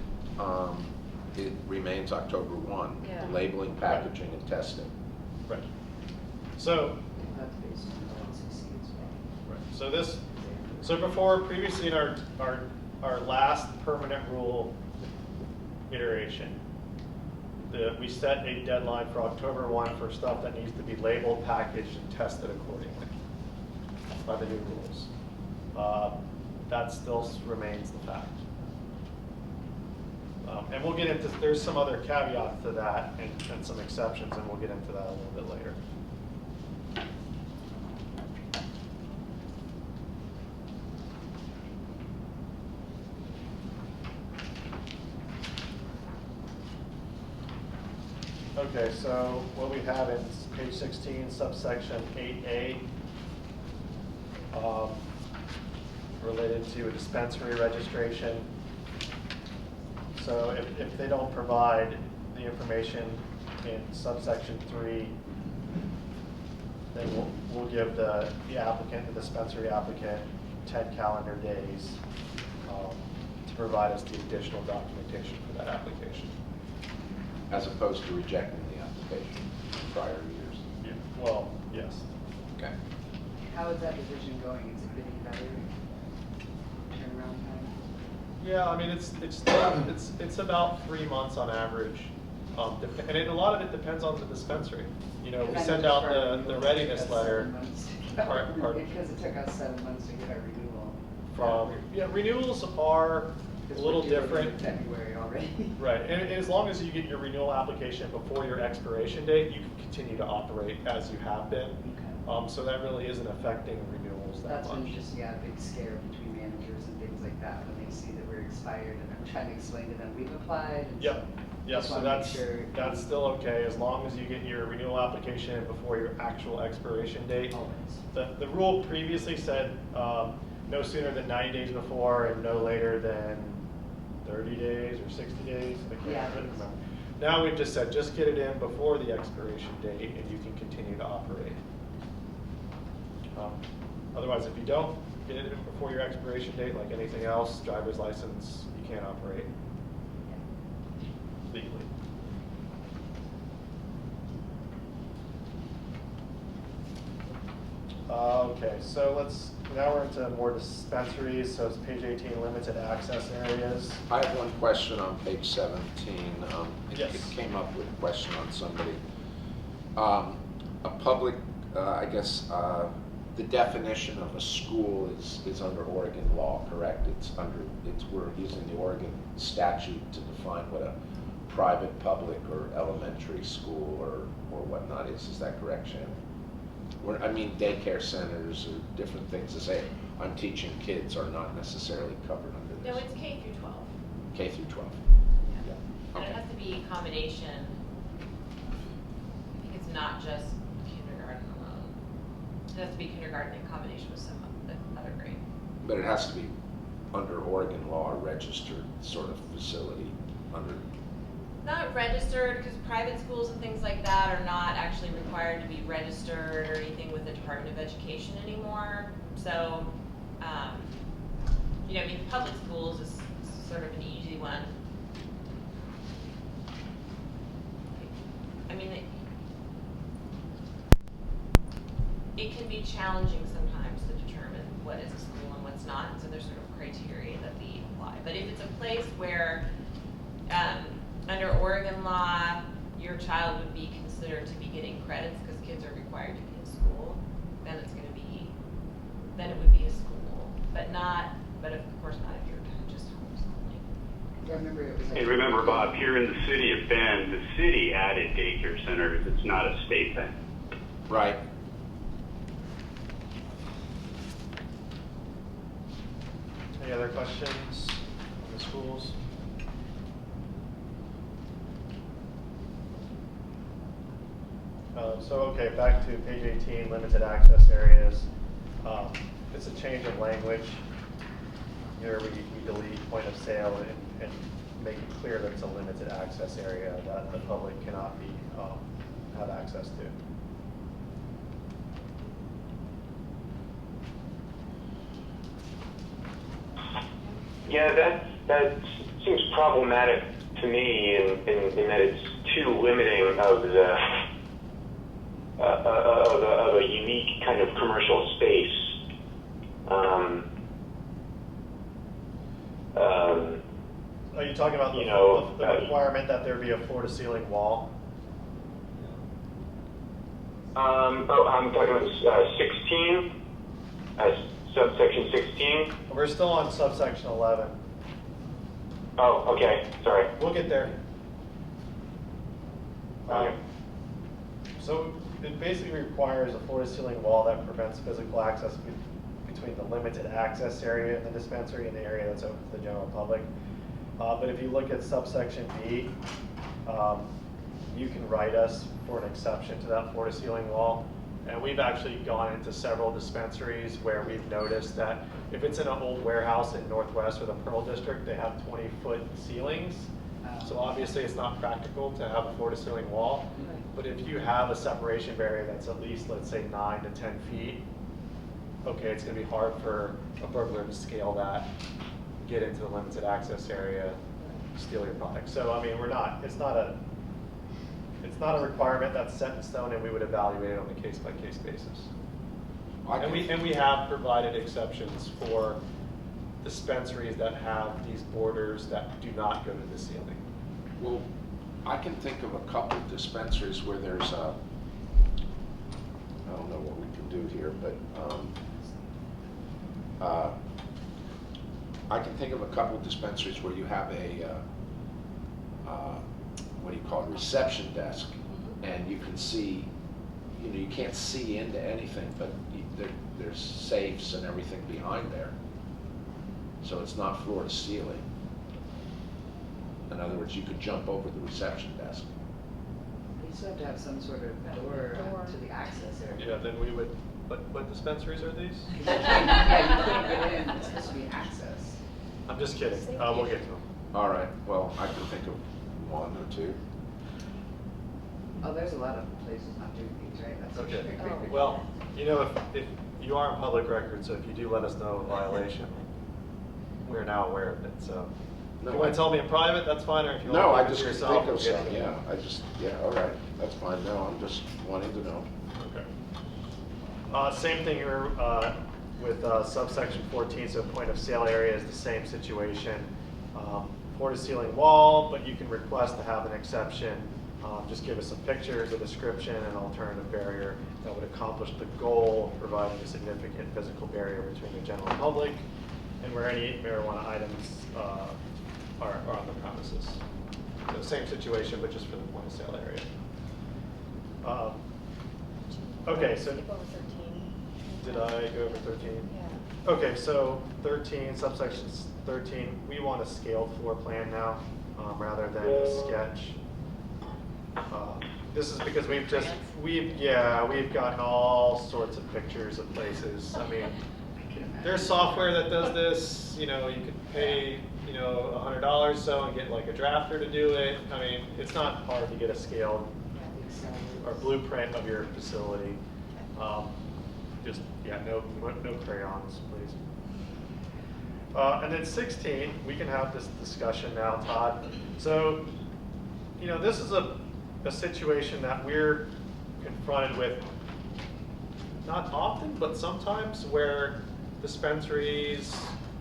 it remains October 1, Yeah. labeling, packaging, and testing. Right. So, That's based on LCC as well. right. So before, previously in our last permanent rule iteration, we set a deadline for October 1 for stuff that needs to be labeled, packaged, and tested accordingly by the new rules. That still remains the fact. And we'll get into, there's some other caveats to that and some exceptions, and we'll get into that a little bit later. Okay, so what we have in page 16, subsection 8A, related to a dispensary registration. So if they don't provide the information in subsection 3, then we'll give the applicant, the dispensary applicant, 10 calendar days to provide us the additional documentation for that application. As opposed to rejecting the application in prior years. Yeah. Well, yes. Okay. How is that division going? Is it getting better? Turnaround time? Yeah, I mean it's about 3 months on average, and a lot of it depends on the dispensary. We send out the readiness letter. Pardon? Because it took us 7 months to get our renewal. Renewals are a little different. In February already. Right, and as long as you get your renewal application before your expiration date, you can continue to operate as you have been. Okay. So that really isn't affecting renewals that That's much. when you just, a big scare between managers and things like that, when they see that we're expired, and I'm trying to explain to them, we've applied. And Yep. Yep. just So wanna make sure- that's still okay as long as you get your renewal application before your actual expiration date. Always. The rule previously said no sooner than 90 days before and no later than 30 days or 60 days. I can't remember. Now we've just said just get it in before the expiration date and you can continue to operate. Otherwise, if you don't get it in before your expiration date, like anything else, driver's license, you can't operate legally. Okay, so now we're into more dispensaries, so it's page 18, limited access areas. I have one question on page 17. Yes. It came up with a question on somebody. A public, I guess, the definition of a school is under Oregon law, correct? We're using the Oregon statute to define what a private, public, or elementary school or whatnot is. Is that correct, Shannon? I mean, daycare centers or different things to say, I'm teaching kids are not necessarily covered under this. No, it's K through 12. K through 12. Yeah. And Okay. it has to be a combination. I think it's not just kindergarten alone. It has to be kindergarten in combination with some other grade. But it has to be under Oregon law, a registered sort of facility under. Not registered, because private schools and things like that are not actually required to be registered or anything with the Department of Education anymore. So, I mean, public schools is sort of an easy one. I mean, it can be challenging sometimes to determine what is a school and what's not, so there's sort of criteria that we apply. But if it's a place where, under Oregon law, your child would be considered to be getting credits because kids are required to be in school, then it would be a school, but of course not if you're just homeschooling. I remember it was like. Hey, remember, Bob, here in the city of Bend, the city added daycare centers. It's not a state thing. Right. Any other questions on the schools? Okay, back to page 18, limited access areas. It's a change of language. Here we delete point of sale and make it clear that it's a limited access area that the public cannot have access to. Yeah, that seems problematic to me in that it's too limiting of a unique kind of commercial space. Are you talking about the requirement that there be a floor-to-ceiling wall? I'm talking about 16, subsection 16. We're still on subsection 11. Oh, okay, sorry. We'll get there. Okay. So it basically requires a floor-to-ceiling wall that prevents physical access between the limited access area in the dispensary and the area that's open to the general public. But if you look at subsection B, you can write us for an exception to that floor-to-ceiling wall. And we've actually gone into several dispensaries where we've noticed that if it's in an old warehouse in Northwest or the Pearl District, they have 20-foot ceilings. So obviously it's not practical to have a floor-to-ceiling wall. But if you have a separation barrier that's at least, let's say, 9 to 10 feet, okay, it's going to be hard for a burglar to scale that, get into the limited access area, steal your product. So I mean, it's not a requirement that's set in stone, and we would evaluate it on a case-by-case basis. And we have provided exceptions for dispensaries that have these borders that do not go to the ceiling. Well, I can think of a couple of dispensaries where there's I don't know what we can do here, but I can think of a couple of dispensaries where you have a what do you call it, reception desk, and you can see, you can't see into anything, but there's safes and everything behind there. So it's not floor to ceiling. In other words, you could jump over the reception desk. You still have to have some sort of door to the access area. Yeah, then we would, what dispensaries are these? Yeah, you couldn't put it in, it's supposed to be access. I'm just kidding, we'll get to them. All right, well, I can think of one or two. Oh, there's a lot of places not doing these, right? That's Okay, great. well, if you are on public record, so if you do let us know a violation, we're now aware of it, so. If you want to tell me in private, that's fine, or if you No, want I to keep just it to can yourself. think of we'll some, get to it. yeah, all right, that's fine, no, I'm just wanting to know. Okay. Same thing here with subsection 14, so point of sale area is the same situation. Floor to ceiling wall, but you can request to have an exception. Just give us some pictures, a description, and an alternative barrier that would accomplish the goal of providing a significant physical barrier between the general public and where any marijuana items are on the premises. So same situation, but just for the point of sale area. Okay, so Skip over 13. did I go over 13? Yeah. Okay, so 13, subsection 13, we want a scaled floor plan now rather than a sketch. This is because we've gotten all sorts of pictures of places. I mean, there's software that does this. You know, you could pay, you know, $100 so and get like a drafter to do it. I mean, it's not hard to get a scaled or blueprint of your facility. Just, yeah, no crayons, please. And then 16, we can have this discussion now, Todd. So, you know, this is a situation that we're confronted with not often, but sometimes, where dispensaries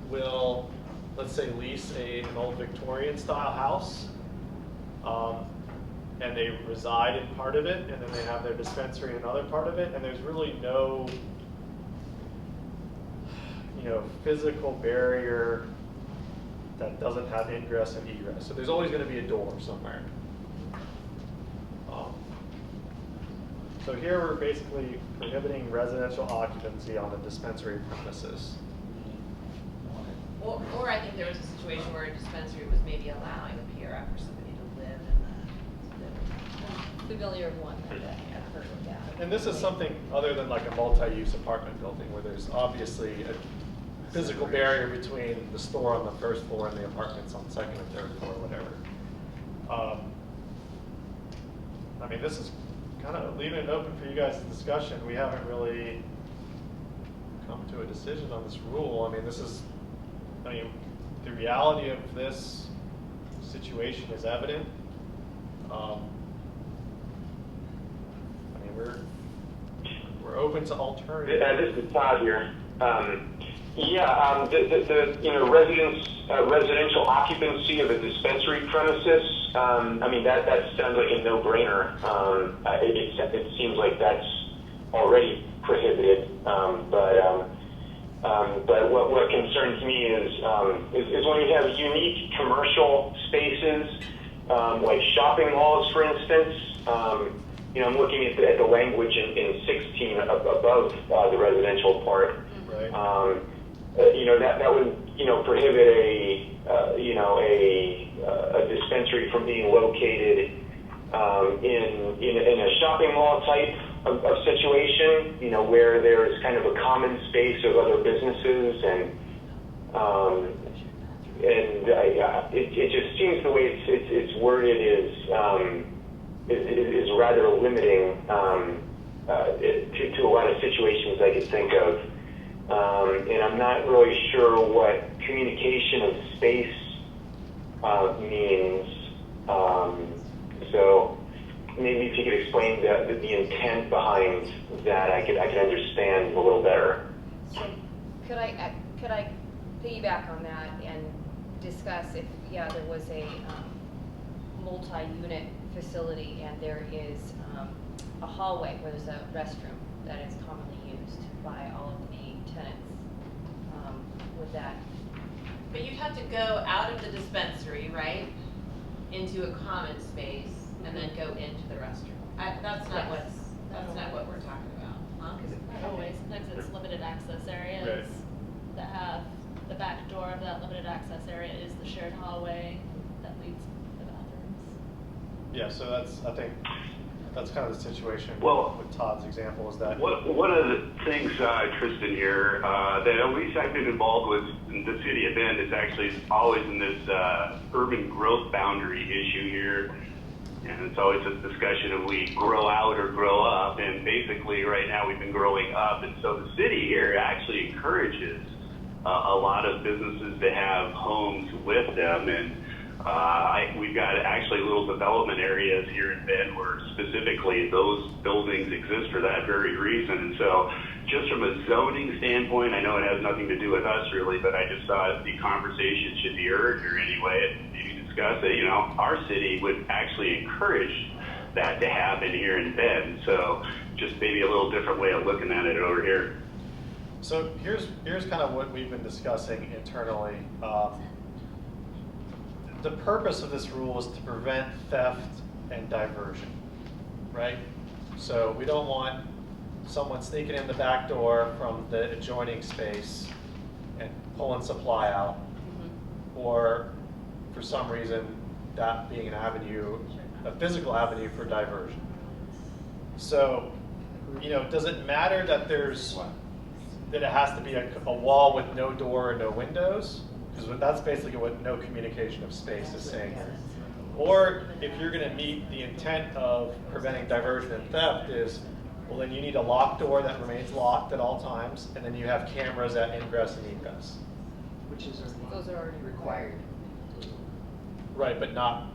will, let's say, lease an old Victorian style house, and they reside in part of it, and then they have their dispensary in another part of it, and there's really no, you know, physical barrier that doesn't have ingress and egress. So there's always going to be a door somewhere. So here we're basically prohibiting residential occupancy on the dispensary premises. Or I think there was a situation where a dispensary was maybe allowing a PRF for somebody to live in the. Familiar of one that I've heard of that. And this is something other than like a multi-use apartment building where there's obviously a physical barrier between the store on the first floor and the apartments on the second and third floor, whatever. I mean, this is kind of leaving it open for you guys' discussion. We haven't really come to a decision on this rule. I mean, the reality of this situation is evident. I mean, we're open to alternatives. This is Todd here. The you know, residential occupancy of a dispensary premises. I mean, that sounds like a no-brainer. It seems like that's already prohibited. But what concerns me is when you have unique commercial spaces, like shopping malls, for instance. You know, I'm looking at the language in 16 above the residential part. Right. You know, that would, you know, prohibit a dispensary from being located in a shopping mall type of situation, you know, where there's kind of a common space of other businesses, and it just seems the way it's worded is rather limiting to a lot of situations I could think of. And I'm not really sure what communication of space means. So maybe if you could explain the intent behind that, I could understand a little better. So could I piggyback on that and discuss if, there was a multi-unit facility and there is a hallway where there's a restroom that is commonly used by all of the tenants, would that? But you'd have to go out of the dispensary, right, into a common space, and then go into the restroom. That's not what we're talking about, huh? Not always. Sometimes it's limited access areas Right. that have the back door of that limited access area is the shared hallway that leads to the bathrooms. Yeah, so I think that's kind of the situation Well, with Todd's example, is that One of the things, Tristan, here, that at least I've been involved with in the city of Bend is actually always in this urban growth boundary issue here. And it's always a discussion of we grow out or grow up. And basically right now we've been growing up. And so the city here actually encourages a lot of businesses to have homes with them. And We've got actually little development areas here in Bend where specifically those buildings exist for that very reason. And so just from a zoning standpoint, I know it has nothing to do with us really, but I just thought the conversation should be urged or anyway, and maybe discuss it. You know, our city would actually encourage that to happen here in Bend. So just maybe a little different way of looking at it over here. So here's kind of what we've been discussing internally. The purpose of this rule is to prevent theft and diversion, right? So we don't want someone sneaking in the back door from the adjoining space and pulling supply out, or for some reason that being an avenue, a physical avenue for diversion. So, you know, does it matter that that it has to be a wall with no door and no windows? Because that's basically what no communication of space is saying here. Or if you're going to meet the intent of preventing diversion and theft is, well, then you need a locked door that remains locked at all times, and then you have cameras at ingress and egress. Which is those are already required. Right, but not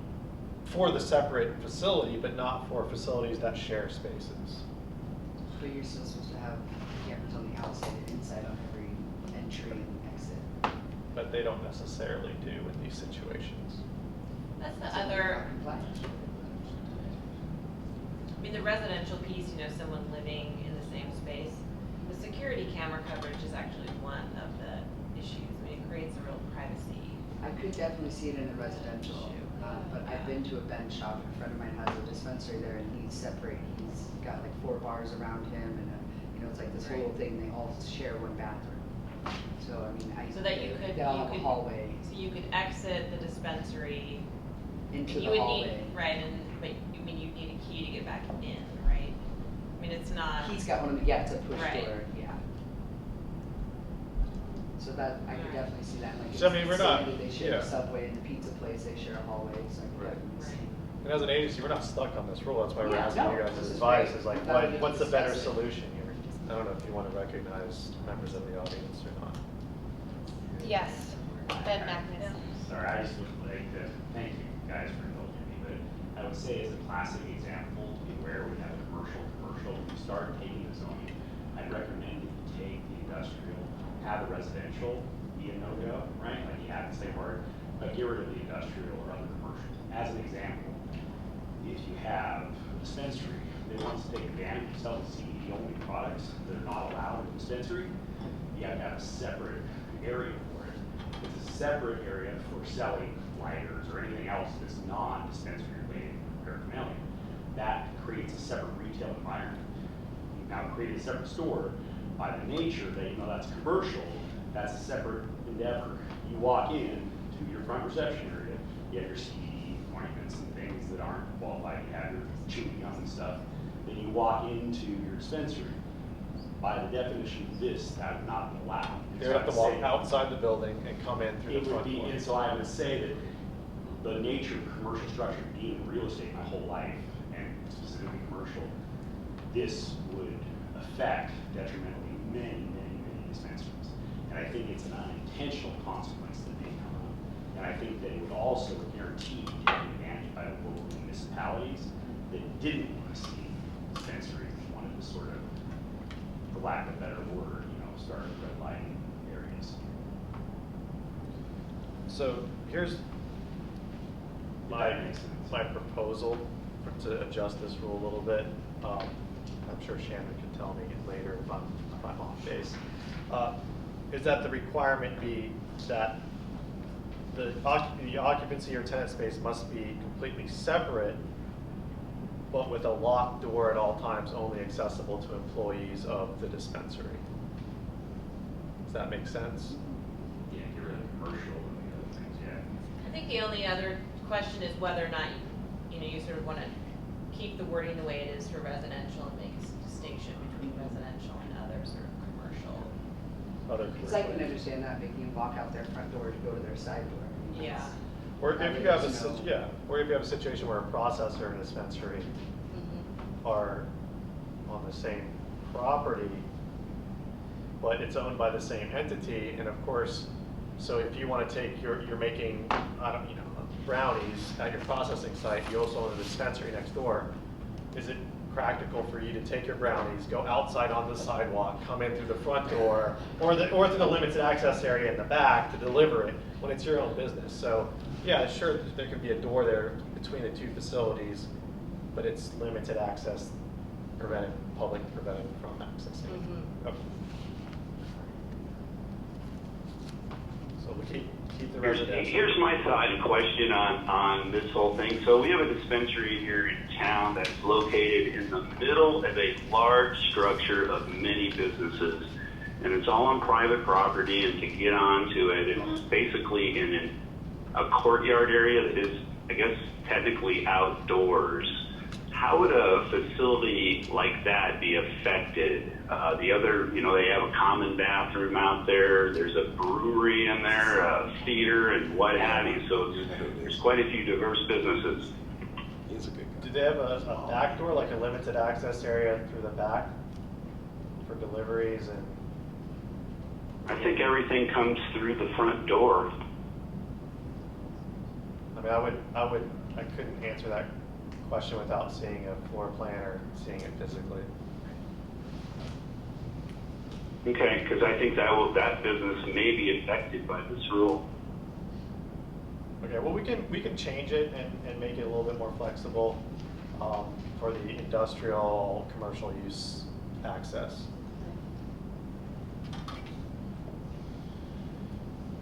for the separate facility, but not for facilities that share spaces. But you're still supposed to have cameras on the outside and inside on every entry and exit. But they don't necessarily do in these situations. That's the other, I mean, the residential piece, you know, someone living in the same space, the security camera coverage is actually one of the issues. I mean, it creates a real privacy. I could definitely see it in the residential, but I've been to a bench shop. A friend of mine has a dispensary there, and he's separate. He's got like 4 bars around him, and you know, it's like this whole thing. They all share one bathroom. So I mean, so that you could, they all have a hallway. So you could exit the dispensary into and the you would hallway. need, right, and but I mean, you need a key to get back in, right? I mean, it's not. He's got one of the, yeah, it's a push right. door, yeah. So that, I could definitely see that, like, So, I mean, we're not, they share yeah. a Subway and the pizza place, they share a hallway, so I could definitely see. And as an agency, we're not stuck on this rule. That's why we're Yeah, asking no, you guys' this is advice. great. Is like, I'm glad we what's the better discussed it. solution here? I don't know if you want to recognize members of the audience or not. Yes, Ben Magnus. Sorry, I just would like to thank you guys for indulging me, but I would say as a classic example, to be where we have a commercial, when you start taking the zoning, I'd recommend that you take the industrial, have the residential be a no-go, right? Like you have the same word, but get rid of the industrial or other commercial. As an example, if you have a dispensary that wants to take advantage of selling CBD-only products that are not allowed in the dispensary, you have to have a separate area for it. It's a separate area for selling lighters or anything else that's non-dispensary related paraphernalia. That creates a separate retail environment. You've now created a separate store. By the nature that, you know, that's commercial, that's a separate endeavor. You walk in to your front reception area, you have your CBD ointments and things that aren't qualified, you have your chewing gum and stuff. Then you walk into your dispensary. By the definition of this, that would not be allowed. They would have to walk outside the building and come in through the front door. And so I would say that the nature of commercial structure, being in real estate my whole life, and specifically commercial, this would affect detrimentally many dispensaries. And I think it's an unintentional consequence that may come up. And I think that it would also guarantee taking advantage by local municipalities that didn't want to see dispensaries, wanted to sort of, for lack of a better word, you know, start redlining areas. So here's my proposal to adjust this rule a little bit. I'm sure Shannon can tell me later if I'm off base. Is that the requirement be that the occupancy or tenant space must be completely separate, but with a locked door at all times, only accessible to employees of the dispensary? Does that make sense? Yeah, get rid of commercial and the other things, yeah. I think the only other question is whether or not, you know, you sort of want to keep the wording the way it is for residential and make a distinction between residential and other sort of commercial. Because I can understand that, making them walk out their front door to go to their side door. I mean, Yeah. Or if you have or if you have a situation where a processor and a dispensary are on the same property, but it's owned by the same entity, and of course, so if you want to take you're making, I don't, you know, brownies at your processing site, you also own a dispensary next door. Is it practical for you to take your brownies, go outside on the sidewalk, come in through the front door, or through the limited access area in the back to deliver it when it's your own business? So yeah, sure, there could be a door there between the two facilities, but it's limited access, public prevented from accessing. Okay. So we keep the residential. Here's my side of question on this whole thing. So we have a dispensary here in town that's located in the middle of a large structure of many businesses, and it's all on private property, and to get onto it, it's basically in a courtyard area that is, I guess, technically outdoors. How would a facility like that be affected? They have a common bathroom out there. There's a brewery in there, a theater, and what have you. So there's quite a few diverse businesses. He's a good guy. Do they have a back door, like a limited access area through the back for deliveries and? I think everything comes through the front door. I mean, I couldn't answer that question without seeing a floor plan or seeing it physically. Okay, because I think that business may be affected by this rule. Okay, well, we can change it and make it a little bit more flexible for the industrial commercial use access.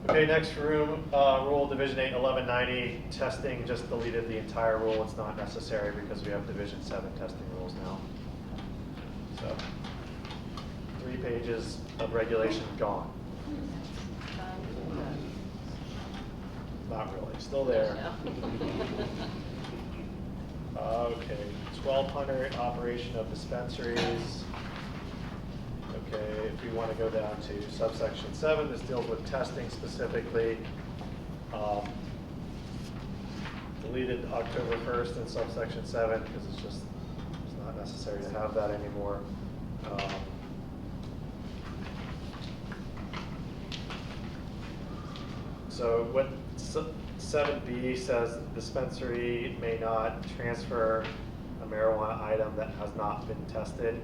Okay, next rule, Division 8, 1190, testing, just deleted the entire rule. It's not necessary because we have Division 7 testing rules now. So, 3 pages of regulation gone. Not really, still there. Okay, 1200, operation of dispensaries. Okay, if we want to go down to subsection 7, this deals with testing specifically. Deleted October 1st in subsection 7 because it's not necessary to have that anymore. So what 7B says, dispensary may not transfer a marijuana item that has not been tested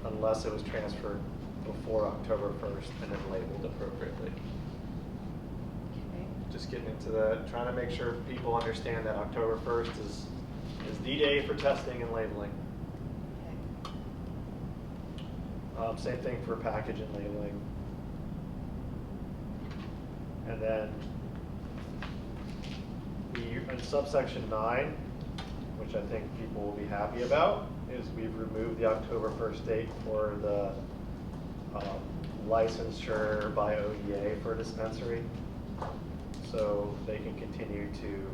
unless it was transferred before October 1st and then labeled appropriately. Just getting into trying to make sure people understand that October 1st is D-Day for testing and labeling. Same thing for package and labeling. And then in subsection 9, which I think people will be happy about, is we've removed the October 1st date for the licensure by ODA for a dispensary. So they can continue to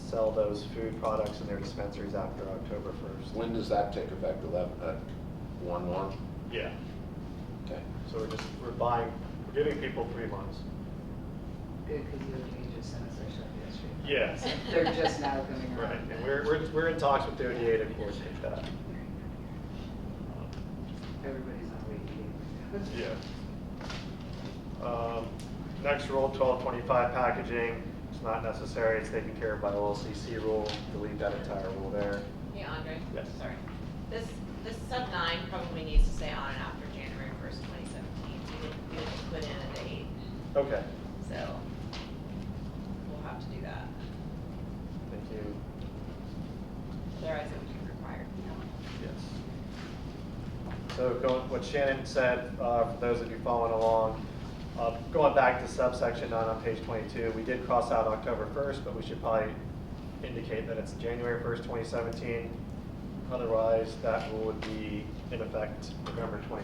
sell those food products in their dispensaries after October 1st. When does that take effect? 1/1? Yeah. Okay. So we're giving people 3 months. Good, because the ODA just sent us their stuff yesterday. Yes. They're just now coming around. Right, and we're in talks with the ODA to coordinate that. Everybody's on waiting game. Yeah. Next rule, 1225 packaging. It's not necessary. It's taken care of by OLCC rule. Delete that entire rule there. Hey, Andre? Yes. Sorry. This sub 9 probably needs to say on and after January 1st, 2017. So we didn't put in a date. Okay. So we'll have to do that. Thank you. Otherwise it would be required. Yes. So what Shannon said, for those of you following along, going back to subsection 9 on page 22, we did cross out October 1st, but we should probably indicate that it's January 1st, 2017. Otherwise, that rule would be in effect November 29th.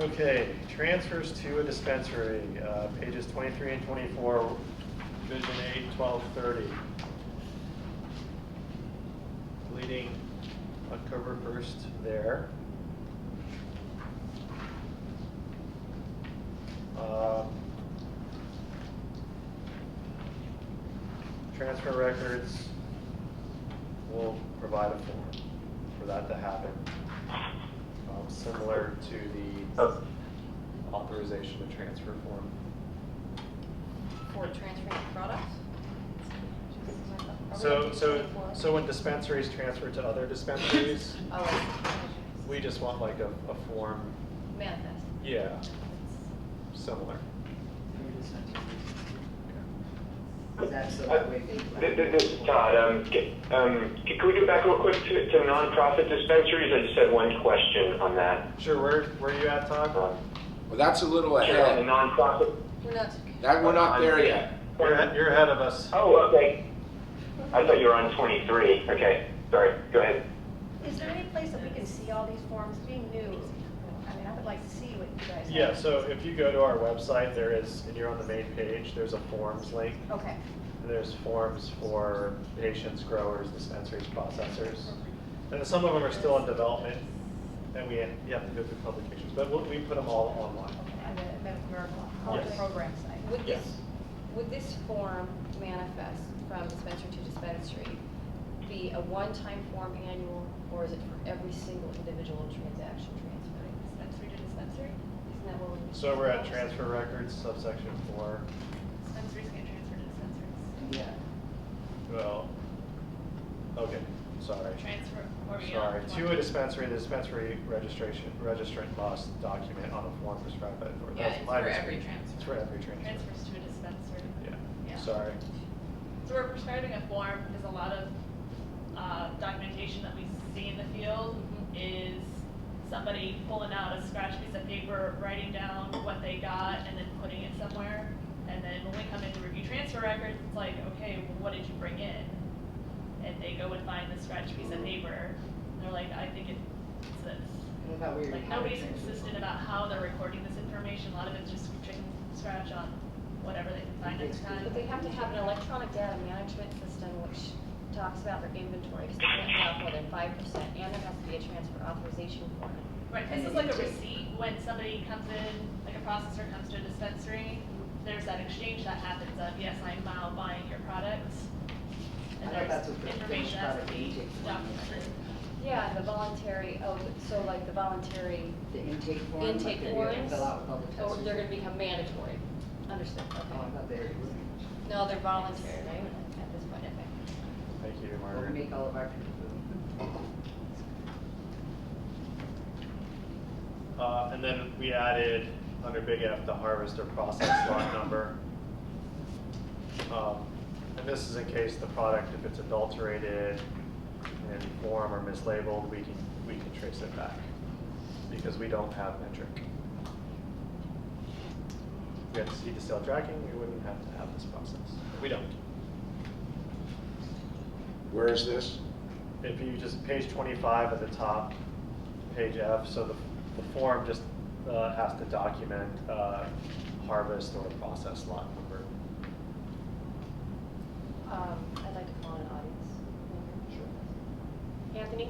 Okay, transfers to a dispensary, pages 23 and 24, Division 8, 1230. Deleting October 1st there. Transfer records will provide a form for that to happen. Similar to the authorization to transfer form. For transferring products? So when dispensaries transfer to other dispensaries, Oh, we just want like a form. manifest. Yeah, similar. That's the way people. This is Todd. Can we go back real quick to nonprofit dispensaries? I just had one question on that. Sure, where are you at, Todd? Well, that's a little The ahead. nonprofit. We're not. We're not there yet. You're ahead of us. Oh, okay. I thought you were on 23. Okay, sorry. Go ahead. Is there any place that we can see all these forms? Being new, I mean, I would like to see what you guys have. Yeah, so if you go to our website, there is, and you're on the main page, there's a forms link. Okay. There's forms for patients, growers, dispensaries, processors. And some of them are still in development, and you have to go through publications, but we put them all online. And the medical Yes. program site. Would this form manifest from dispensary to dispensary be a one-time form annual, or is it for every single individual transaction transferring? Dispensary to dispensary? Isn't that what we? So we're at transfer records, subsection 4. Dispensaries can't transfer to dispensaries. Yeah. Well, okay, sorry. Transfer, or we Sorry, don't to a want dispensary, the dispensary registrant must document on a form prescribed by the authority. Yeah, That's it's my for mistake. every transfer. It's for every transfer. transfers to a dispensary. Yeah, Yeah. sorry. So we're prescribing a form because a lot of documentation that we see in the field is somebody pulling out a scratch piece of paper, writing down what they got, and then putting it somewhere. And then when we come in to review transfer records, it's like, okay, well, what did you bring in? And they go and find the scratch piece of paper. And they're like, I think it's this. I thought we were Like, having nobody's transfer consistent form. about how they're recording this information. A lot of it's just chicken scratch on whatever they can find at the time. But they have to have an electronic data management system which talks about their inventory, because they can't have more than 5%, and there has to be a transfer authorization form. Right, And this is the like a intake. receipt when somebody comes in, like a processor comes to a dispensary, there's that exchange that happens of, yes, I'm now buying your products. I And thought that's there's what the information finished has to product be intake form was. documented. Yeah, and the voluntary, so like the voluntary The intake form. intake like that you have to forms, Fill out with all the or tests. they're gonna become mandatory. Understood, Oh, I okay. thought they were. No, they're voluntary, right, at this point, okay. Thank you, Well, we Margaret. make all of our people. And then we added under big F the harvest or process lot number. And this is in case the product, if it's adulterated in form or mislabeled, we can trace it back because we don't have metric. If we had seed to sale tracking, we wouldn't have to have this process. We don't. Where is this? If you just page 25 at the top, page F, so the form just has to document harvest or process lot number. I'd like to call an audience member. Sure. Anthony?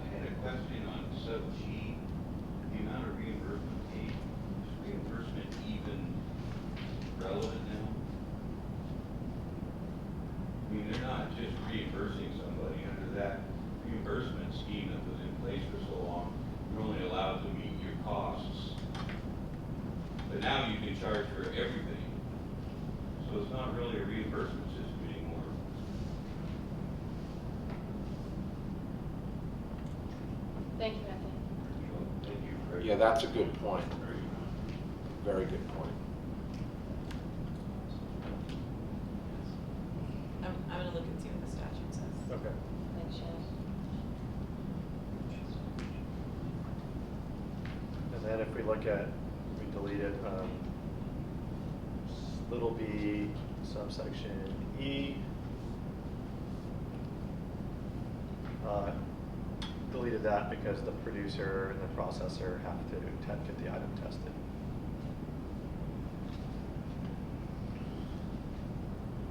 I had a question on sub G, the amount of reimbursement paid. Is reimbursement even relevant now? I mean, they're not just reimbursing somebody under that reimbursement scheme that was in place for so long. You're only allowed to meet your costs. But now you can charge for everything. So it's not really a reimbursement system anymore. Thank you, Anthony. Thank you for. Yeah, that's a good point. Very good point. I'm gonna look and see what the statute says. Okay. Thanks, Shannon. And then if we look at, we deleted little b subsection E. Deleted that because the producer and the processor have to get the item tested.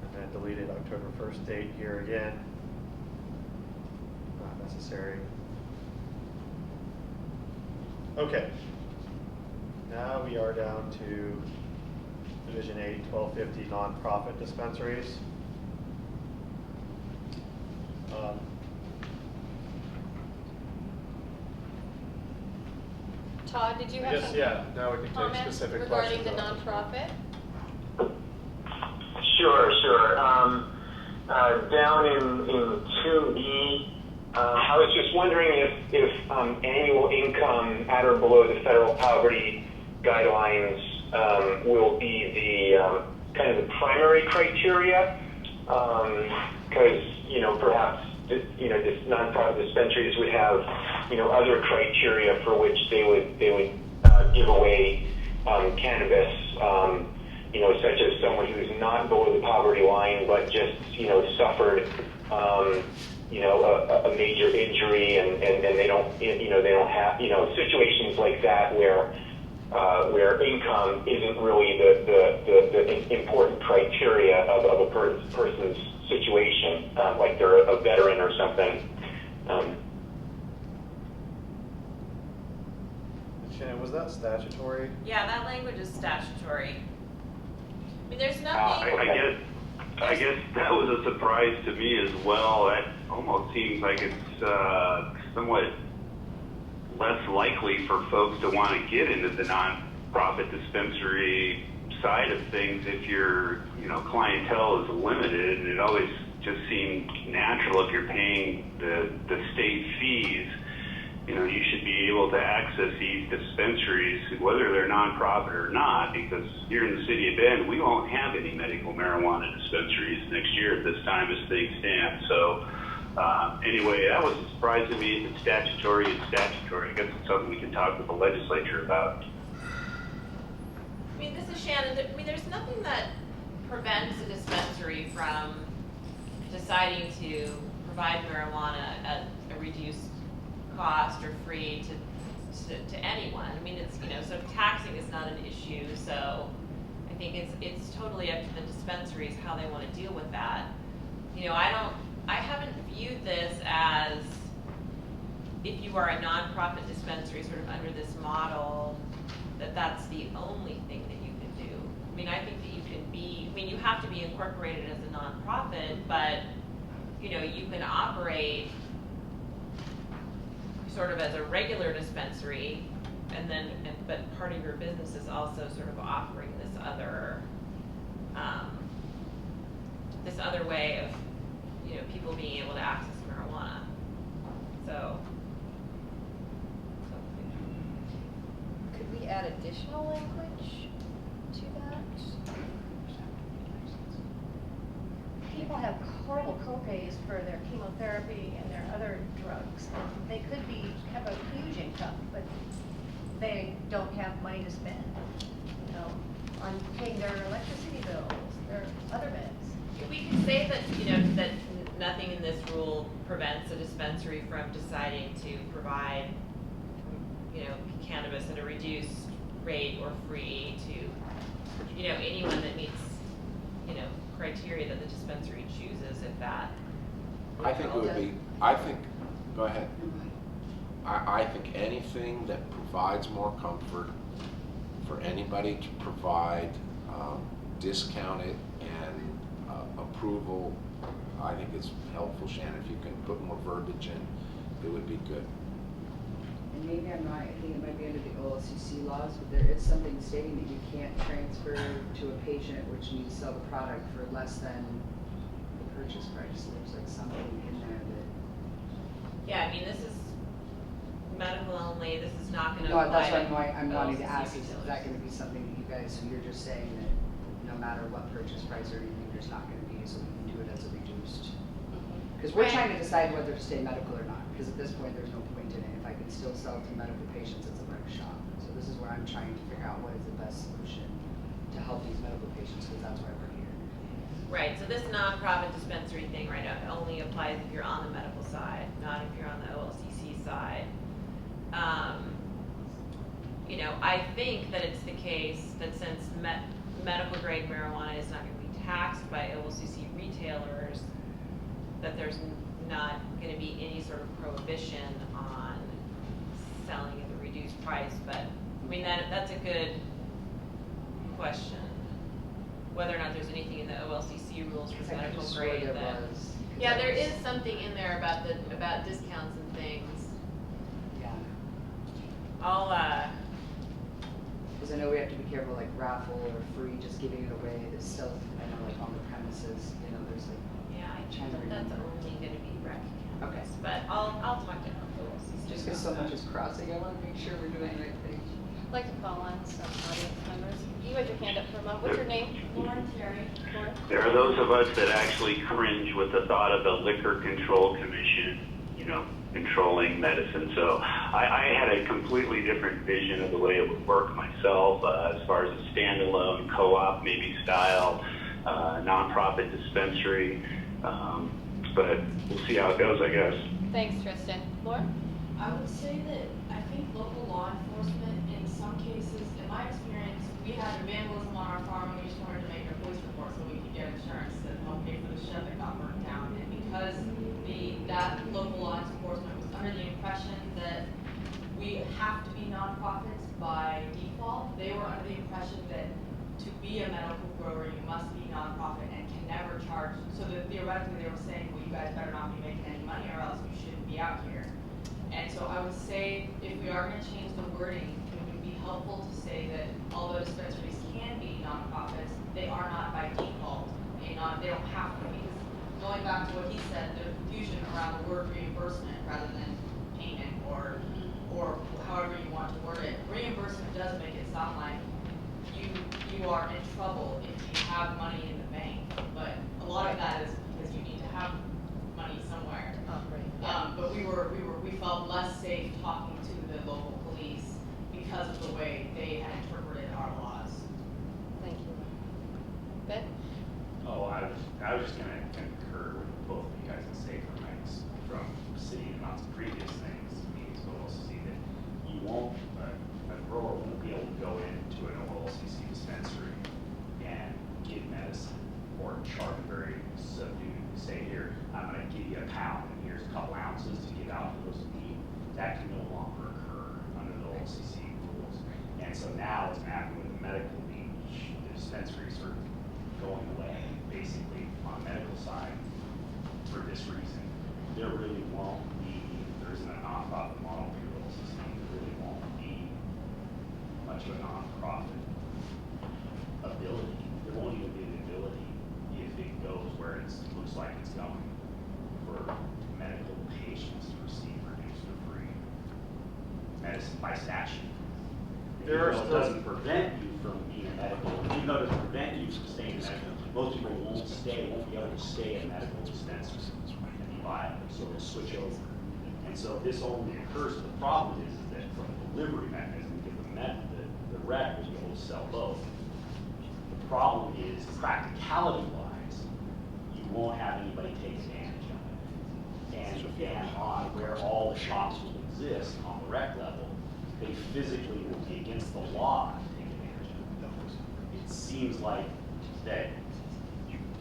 And then deleted October 1st date here again. Not necessary. Okay. Now we are down to Division 8, 1250 nonprofit dispensaries. Todd, did you have Yes, some yeah, now we can take comments specific regarding questions. the on this. nonprofit? Sure. Down in 2E, I was just wondering if annual income at or below the federal poverty guidelines will be the kind of the primary criteria, because perhaps this nonprofit dispensaries would have other criteria for which they would give away cannabis. Such as someone who's not below the poverty line, but just, suffered, a major injury and they don't, they don't have, situations like that where income isn't really the important criteria of a person's situation, like they're a veteran or something. Shannon, was that statutory? Yeah, that language is statutory. I mean, there's nothing. I guess that was a surprise to me as well. That almost seems like it's somewhat less likely for folks to want to get into the nonprofit dispensary side of things if your clientele is limited, and it always just seemed natural if you're paying the state fees. You should be able to access these dispensaries, whether they're nonprofit or not, because here in the city of Bend, we won't have any medical marijuana dispensaries next year at this time as things stand. So anyway, that was a surprise to me. It's statutory. I guess it's something we can talk with the legislature about. I mean, this is Shannon. I mean, there's nothing that prevents a dispensary from deciding to provide marijuana at a reduced cost or free to anyone. I mean, it's so taxing is not an issue. So I think it's totally up to the dispensaries how they want to deal with that. I haven't viewed this as if you are a nonprofit dispensary sort of under this model that's the only thing that you can do. I mean, I think that you can be. I mean, you have to be incorporated as a nonprofit, but you can operate sort of as a regular dispensary, but part of your business is also sort of offering this other way of people being able to access marijuana. So Could we add additional language to that? People have horrible co-pays for their chemotherapy and their other drugs. They could have a huge income, but they don't have money to spend, on paying their electricity bills, their other meds. we can say that that nothing in this rule prevents a dispensary from deciding to provide cannabis at a reduced rate or free to anyone that meets criteria that the dispensary chooses. If that I think it would be, go ahead. I think anything that provides more comfort for anybody to provide discounted and approval, I think is helpful, Shannon. If you can put more verbiage in, it would be good. And maybe I'm right, I think it might be under the OLCC laws, but there is something stating that you can't transfer to a patient which needs to sell the product for less than the purchase price. There's like something in there that. Yeah, I mean, this is medical only. This is not going to No, apply. that's what I'm wanting to OLCC ask, is retailers. that going to be something that you guys, so you're just saying that no matter what purchase price or anything, there's not going to be, so we can do it as a reduced? Because we're trying to decide whether to stay medical or not, because at this point, there's no point in it. If I can still sell to medical patients, it's a rec shop. So this is where I'm trying to figure out what is the best solution to help these medical patients, because that's why we're here. Right, so this nonprofit dispensary thing right now only applies if you're on the medical side, not if you're on the OLCC side. I think that it's the case that since medical grade marijuana is not going to be taxed by OLCC retailers, that there's not going to be any sort of prohibition on selling at a reduced price. But I mean, that's a good question. Whether or not there's anything in the OLCC rules for medical grade that. Yeah, there is something in there about discounts and things. Yeah. I'll have to be careful, like raffle or free, just giving it away. There's still, I know, like on the premises, you know, there's like, Yeah, I trying to think that's remember. only gonna be rec Okay. campus, but I'll talk to OLCC. Just because so much is crossing, I want to make sure we're doing the right thing. I'd like to call on some audience members. You had your hand up for a moment. What's your name? Lauren Terry. Lauren? There are those of us that actually cringe with the thought of the Liquor Control Commission, you know, controlling medicine. So I had a completely different vision of the way it would work myself, as far as a standalone co-op maybe style, nonprofit dispensary. But we'll see how it goes, I guess. Thanks, Tristan. Lauren? I would say that I think local law enforcement, in some cases, in my experience, we had vandalism on our farm and we just wanted to make a police report so we could get insurance to help pay for the shed that got burned down. And because that local law enforcement was under the impression that we have to be nonprofits by default, they were under the impression that to be a medical grower, you must be nonprofit and can never charge. So that theoretically they were saying, well, you guys better not be making any money or else you shouldn't be out here. And so I would say if we are going to change the wording, it would be helpful to say that although dispensaries can be nonprofits, they are not by default. They don't have to be. Going back to what he said, there's confusion around the word reimbursement rather than payment or however you want to word it. Reimbursement does make it sound like you are in trouble if you have money in the bank, but a lot of that is because you need to have money somewhere. But we felt less safe talking to the local police because of the way they had interpreted our laws. Thank you. Ben? Oh, I was just gonna concur with both of you guys and say from city and lots of previous meetings with OLCC that you won't, a grower won't be able to go into an OLCC dispensary and get medicine or charge a very subdued, say here, I'm gonna give you a pound and here's a couple ounces to give out to those in need. That can no longer occur under the OLCC rules. And so now it's gonna happen with the medical beach, the dispensaries are going away, basically, on the medical side for this reason. There really won't be, there isn't a nonprofit model for the OLCC, there really won't be much of a nonprofit ability. There won't even be an ability if it goes where it looks like it's going for medical patients to receive reduced or free medicine by statute. There are Even though still- it doesn't prevent you from being a medical, even though it doesn't prevent you from staying in medical, most people won't be able to stay in medical dispensary and be viable, so they'll switch over. And so this only occurs, the problem is that from a delivery mechanism, because the rec will be able to sell both. The problem is practicality wise, you won't have anybody take advantage of it. And again, on where all the shops will exist on the rec level, they physically will be against the law to take advantage of it. It seems like that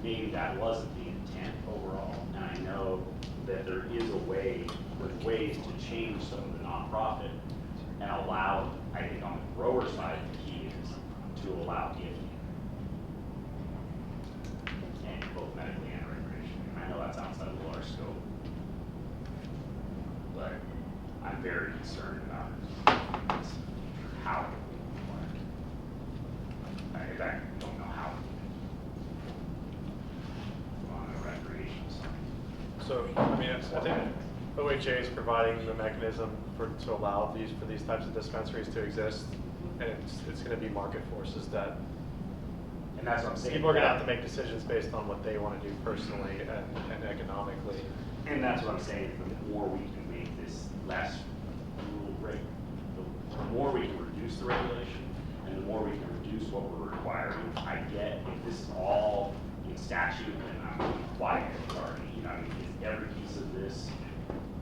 maybe that wasn't the intent overall, and I know that there is a way, with ways to change some of the nonprofit and allow, I think on the grower side, the key is to allow gifting. And both medically and recreationally, and I know that's outside of our scope, but I'm very concerned about how it will work. In fact, I don't know how on the recreation side. So, I mean, I think OHA is providing the mechanism to allow for these types of dispensaries to exist, and it's going to be market forces that. And that's what I'm saying. People are going to have to make decisions based on what they want to do personally and economically. And that's what I'm saying, the more we can make this less rule rate, the more we can reduce the regulation, and the more we can reduce what we're requiring. I get if this is all in statute, then I'm quiet already. You know, I mean, is every piece of this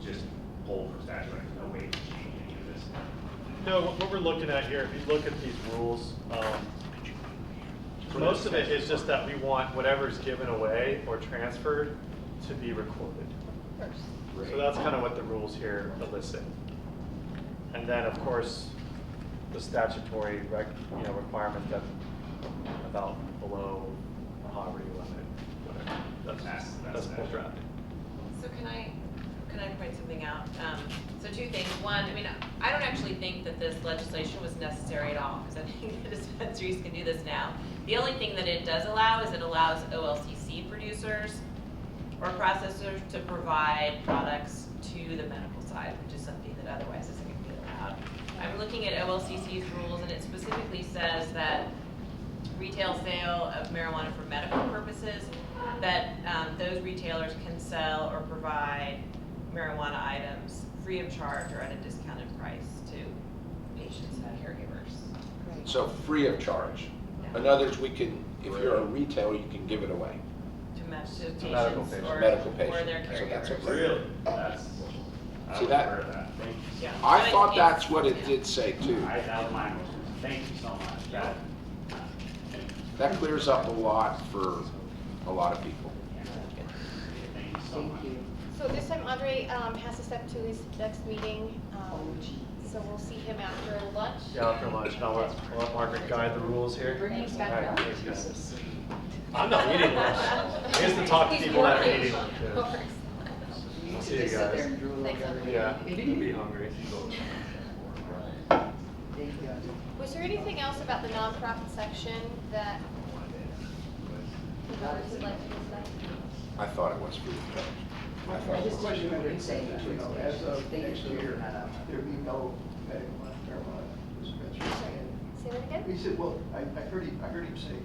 just pulled from statute? There's no way to change any of this. No, what we're looking at here, if you look at these rules, most of it is just that we want whatever's given away or transferred to be recorded. So that's kind of what the rules here elicit. And then, of course, the statutory requirement that about below a poverty limit, whatever. That's full drafting. So can I can I point something out? So two things. One, I mean, I don't actually think that this legislation was necessary at all, because I think the dispensaries can do this now. The only thing that it does allow is it allows OLCC producers or processors to provide products to the medical side, which is something that otherwise isn't going to be allowed. I'm looking at OLCC's rules, and it specifically says that retail sale of marijuana for medical purposes, that those retailers can sell or provide marijuana items free of charge or at a discounted price to patients and caregivers. So free of charge. Yeah. In other words, we can, if you're a retailer, you can give it away. To patients medical patients. or, Medical or patients. their So that's caregivers. okay. Really? That's, I See was that? aware of that. Thank you. Yeah. I So thought it's- that's what it did say too. That was my motion. Thank you so much. That clears up a lot for a lot of people. Thank you so much. So this time Andre has to step to his next meeting, so we'll see him after lunch. Yeah, after lunch, I'll let Margaret guide the rules here. Bring us back All right, up. thanks, guys. I'm not eating lunch. I used to talk to people that are eating lunch. Of Yeah. course. I'll see you Just sit there guys. and drool Thanks, over Andre. Yeah, you'll be hungry. Thank you. Was there anything else about the nonprofit section that the voters would like to discuss? I thought it was free of charge. I thought I it just was. remember him saying it. You know, as of Thank you next for year, bringing that up. there'll be no medical marijuana dispensaries. Say that again? He said, well, I heard him say,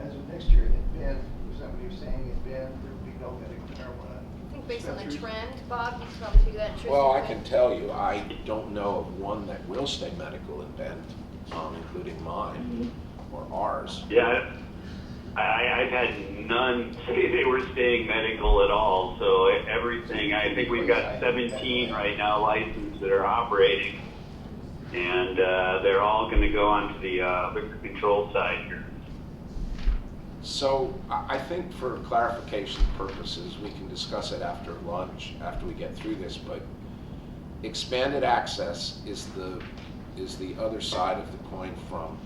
as of next year, in Bend, was that what he was saying, in Bend, there will be no medical marijuana I think based on the dispensaries? trend, Bob, you could probably figure that. Trish, Well, you I could- can tell you, I don't know of one that will stay medical in Bend, including mine or ours. Yeah, I've had none say they were staying medical at all. So everything, I think we've got 17 right now licensed that are operating, and they're all going to go onto the liquor control side here. So I think for clarification purposes, we can discuss it after lunch, after we get through this, but expanded access is the other side of the coin from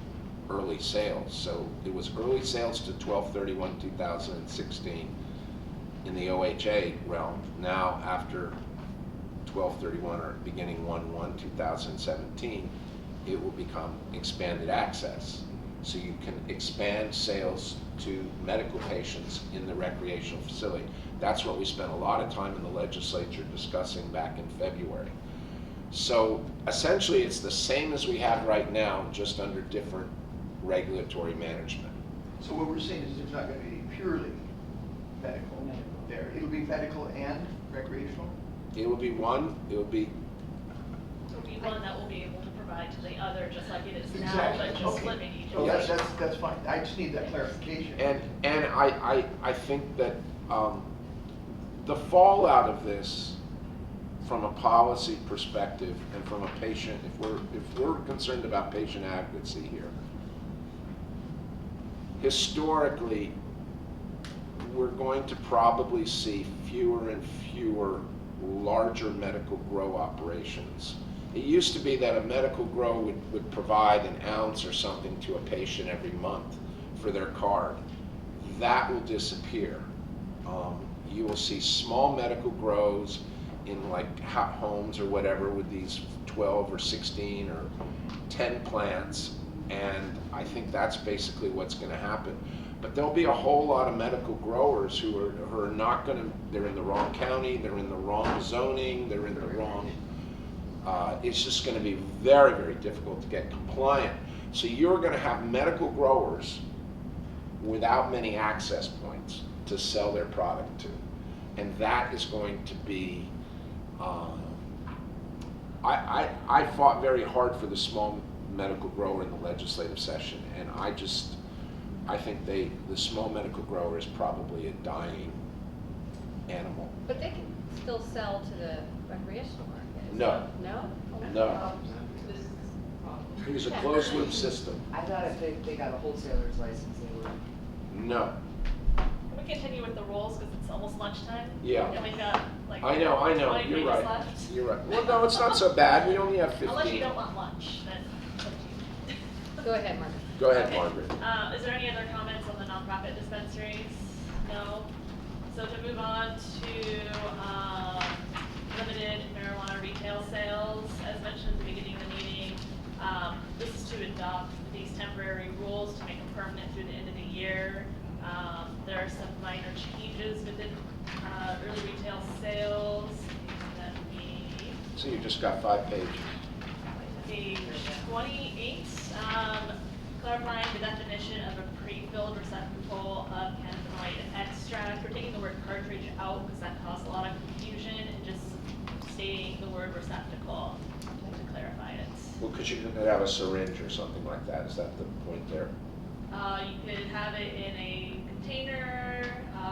early sales. So it was early sales to 12/31/2016 in the OHA realm. Now after 12/31 or beginning 1/1/2017, it will become expanded access. So you can expand sales to medical patients in the recreational facility. That's what we spent a lot of time in the legislature discussing back in February. So essentially it's the same as we have right now, just under different regulatory management. So what we're saying is there's not going to be purely medical there. It'll be medical and recreational? It will be one, it will be, It'll be one that we'll be able to provide to the other, just like it is now, Exactly. but just Okay. splitting each So other. that's fine. I just need that clarification. and I think that the fallout of this from a policy perspective and from a patient, if we're concerned about patient advocacy here, historically, we're going to probably see fewer and fewer larger medical grow operations. It used to be that a medical grow would provide an ounce or something to a patient every month for their card. That will disappear. You will see small medical grows in like homes or whatever with these 12 or 16 or 10 plants, and I think that's basically what's going to happen. But there'll be a whole lot of medical growers who are not going to, they're in the wrong county, they're in the wrong zoning, they're in the wrong, it's just going to be very, very difficult to get compliant. So you're going to have medical growers without many access points to sell their product to. And that is going to be, I fought very hard for the small medical grower in the legislative session, and I think the small medical grower is probably a dying animal. But they can still sell to the recreational market. No. No? No. It was a closed loop system. I thought if they got a wholesaler's license, they would. No. Can we continue with the rules, because it's almost lunchtime? Yeah. And we've got like I know, 20 you're minutes right. left. You're right. Well, no, it's not so bad. We only have 15. Unless you don't want lunch, then it's up to you. Go ahead, Margaret. Go ahead, Okay. Margaret. Is there any other comments on the nonprofit dispensaries? No? So to move on to limited marijuana retail sales, as mentioned at the beginning of the meeting. This is to adopt these temporary rules to make them permanent through the end of the year. There are some minor changes within early retail sales. That would be So you just got 5 pages. page 28, clarifying the definition of a pre-filled receptacle of cannabinoid extract. We're taking the word cartridge out because that caused a lot of confusion, and just stating the word receptacle to clarify it. Well, because you could have a syringe or something like that. Is that the point there? You could have it in a container,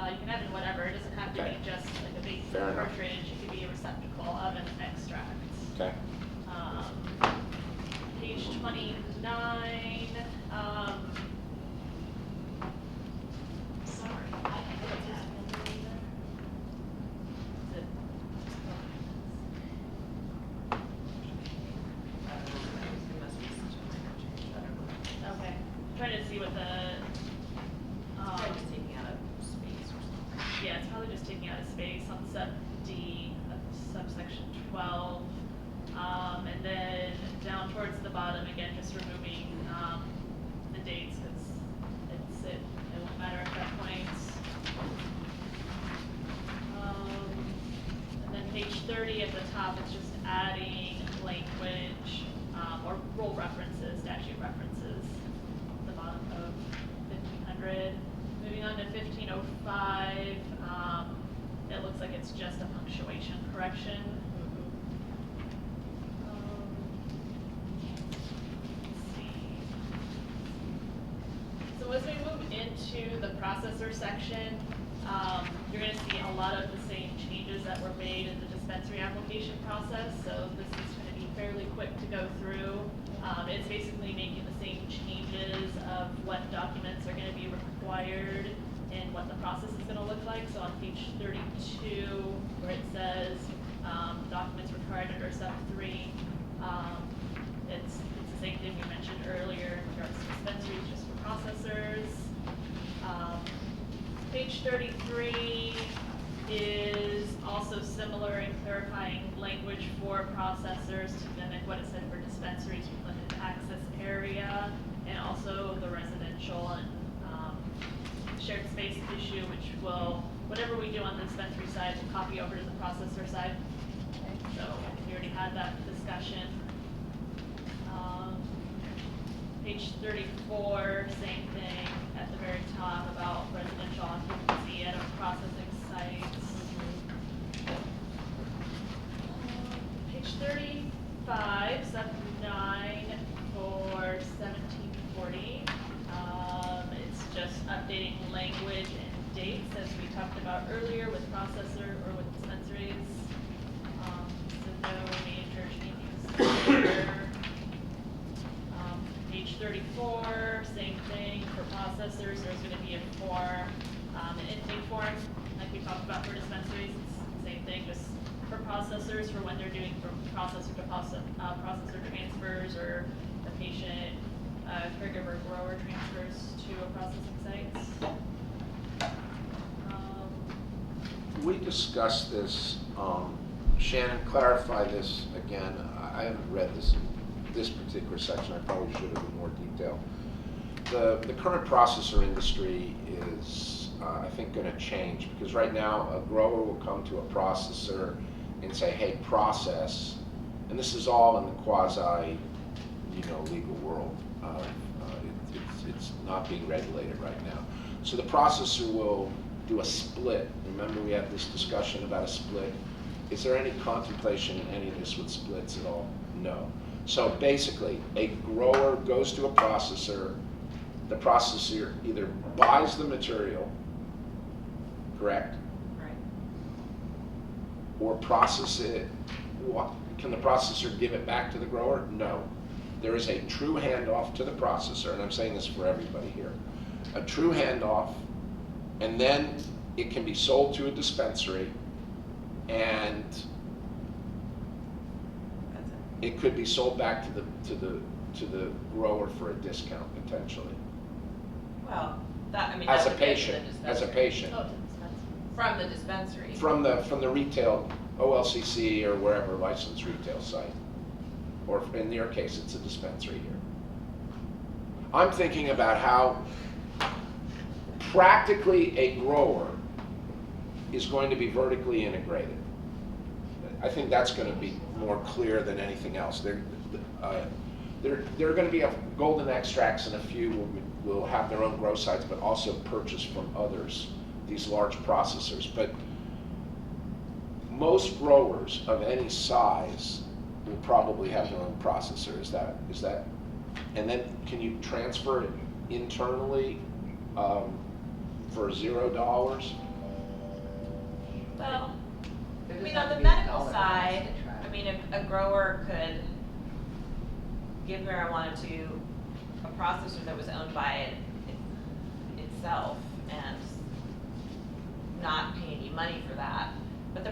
you can have it in whatever. It doesn't have to Okay. be just like a big Fair enough. cartridge. It could be a receptacle of an extract. Okay. Page 29, sorry. Okay, I'm trying to see what the, Probably just taking out a space or something. yeah, it's probably just taking out a space on sub D of subsection 12. And then down towards the bottom, again, just removing, the dates, because it won't matter at that point. And then page 30 at the top, it's just adding language, or rule references, statute references, at the bottom of 1500. Moving on to 1505, it looks like it's just a punctuation correction. So as we move into the processor section, you're going to see a lot of the same changes that were made in the dispensary application process. So this is going to be fairly quick to go through. It's basically making the same changes of what documents are going to be required and what the process is going to look like. So on page 32, where it says documents required under sub 3, it's the same thing we mentioned earlier in regards to dispensaries, just for processors. Page 33 is also similar in clarifying language for processors to mimic what it said for dispensaries with limited access area, and also the residential and shared space issue, which will, whatever we do on the dispensary side, will copy over to the processor side. So we already had that discussion. Page 34, same thing at the very top about residential occupancy at our processing sites. Page 35, sub 9 for 1740. It's just updating language and dates as we talked about earlier with processor or with dispensaries. So no major changes there. Page 34, same thing for processors. There's going to be a form, an intake form, like we talked about for dispensaries. It's the same thing, just for processors, for when they're doing from processor to processor transfers, or the patient caregiver grower transfers to a processing site. We discussed this. Shannon, clarify this again. I haven't read this in this particular section. I probably should have in more detail. The current processor industry is, I think, going to change, because right now a grower will come to a processor and say, hey, process, and this is all in the quasi, legal world. It's not being regulated right now. So the processor will do a split. Remember, we had this discussion about a split. Is there any contemplation in any of this with splits at all? No. So basically, a grower goes to a processor, the processor either buys the material, correct? Right. Or process it. Can the processor give it back to the grower? No. There is a true handoff to the processor, and I'm saying this for everybody here. A true handoff, and then it can be sold to a dispensary, and it could be sold back to the grower for a discount potentially. Well, As that's a what they do to patient, the as a dispensary. patient. Oh, to the dispensary. From the dispensary. From the retail OLCC or wherever licensed retail site. Or in your case, it's a dispensary here. I'm thinking about how practically a grower is going to be vertically integrated. I think that's going to be more clear than anything else. There are going to be golden extracts, and a few will have their own grow sites, but also purchase from others, these large processors. But most growers of any size will probably have their own processor. Is that? And then can you transfer it internally for $0? Well, I mean, on the medical side, I mean, if a grower could give marijuana to a processor that was owned by itself and not pay any money for that, but the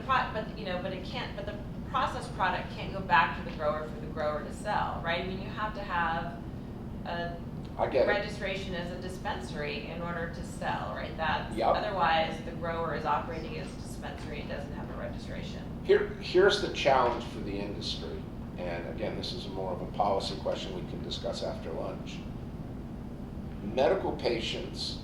processed product can't go back to the grower for the grower to sell, right? I mean, you have to have a registration as a dispensary in order to sell, right? Otherwise, the grower is operating as a dispensary and doesn't have a registration. Here's the challenge for the industry, and again, this is more of a policy question we can discuss after lunch. Medical patients,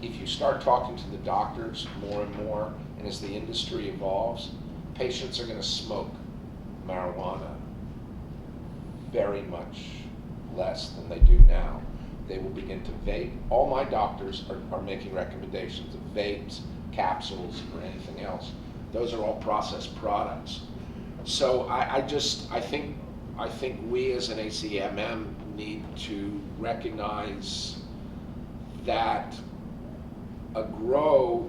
if you start talking to the doctors more and more, and as the industry evolves, patients are going to smoke marijuana very much less than they do now. They will begin to vape. All my doctors are making recommendations of vapes, capsules, or anything else. Those are all processed products. So I think we as an ACMM need to recognize that a grow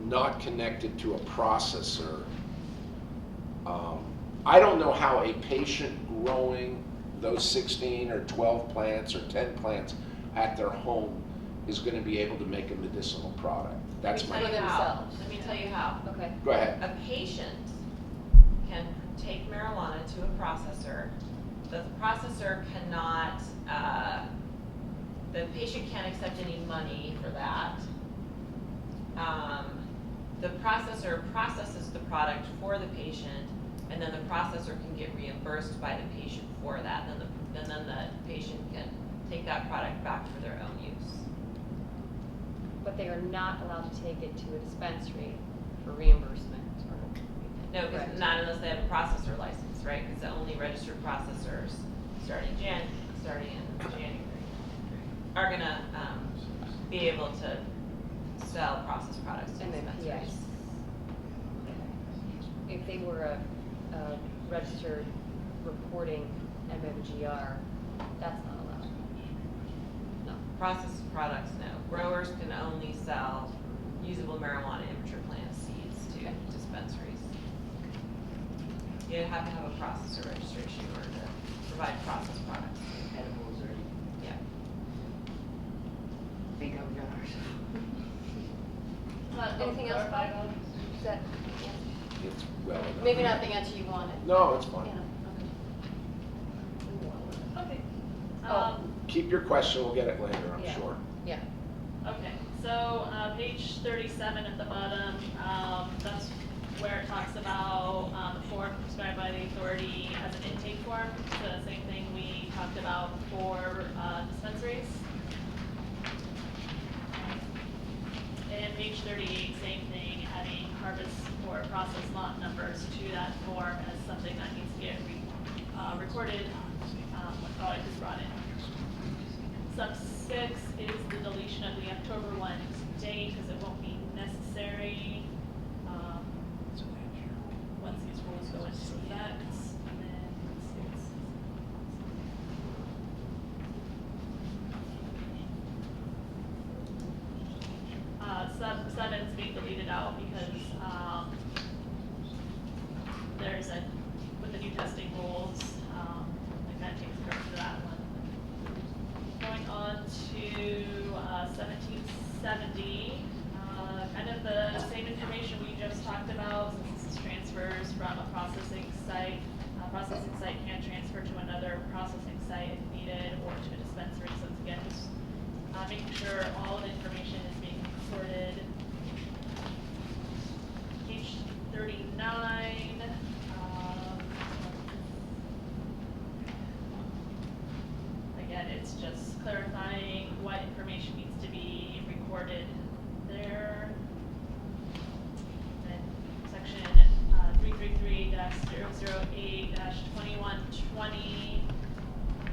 not connected to a processor, I don't know how a patient growing those 16 or 12 plants or 10 plants at their home is going to be able to make a medicinal product. That's my Let me tell you how. Okay. Go ahead. A patient can take marijuana to a processor. The processor cannot, the patient can't accept any money for that. The processor processes the product for the patient, and then the processor can get reimbursed by the patient for that. And then the patient can take that product back for their own use. But they are not allowed to take it to a dispensary for reimbursement. No, because not unless they have a processor license, right? Because the only registered processors starting in January are gonna be able to sell processed products to dispensaries. Yes. If they were a registered reporting MMGR, that's not allowed. No, processed products, no. Growers can only sell usable marijuana immature plant seeds to dispensaries. You have to have a processor registration in order to provide processed products. Edibles or Yeah. I think I've got ours. Anything else, Bob? Is that the answer? It's well enough. Maybe not the answer you wanted. No, it's fine. Yeah, Okay. Keep your question, we'll get it later, I'm sure. Yeah. Okay, so page 37 at the bottom, that's where it talks about the form prescribed by the authority as an intake form. So the same thing we talked about for dispensaries. And page 38, same thing, adding harvest or process lot numbers to that form as something that needs to get recorded when product is brought in. Sub 6 is the deletion of the October 1 date because it won't be necessary once these rules go into effect. And then sub 7 is being deleted out because there's with the new testing rules, it kind of takes care of that one. Going on to 1770, kind of the same information we just talked about, since this is transfers from a processing site. A processing site can transfer to another processing site if needed, or to a dispensary. So it's again, just making sure all the information is being recorded. Page 39 it's just clarifying what information needs to be recorded there. Then section 333-008-2120,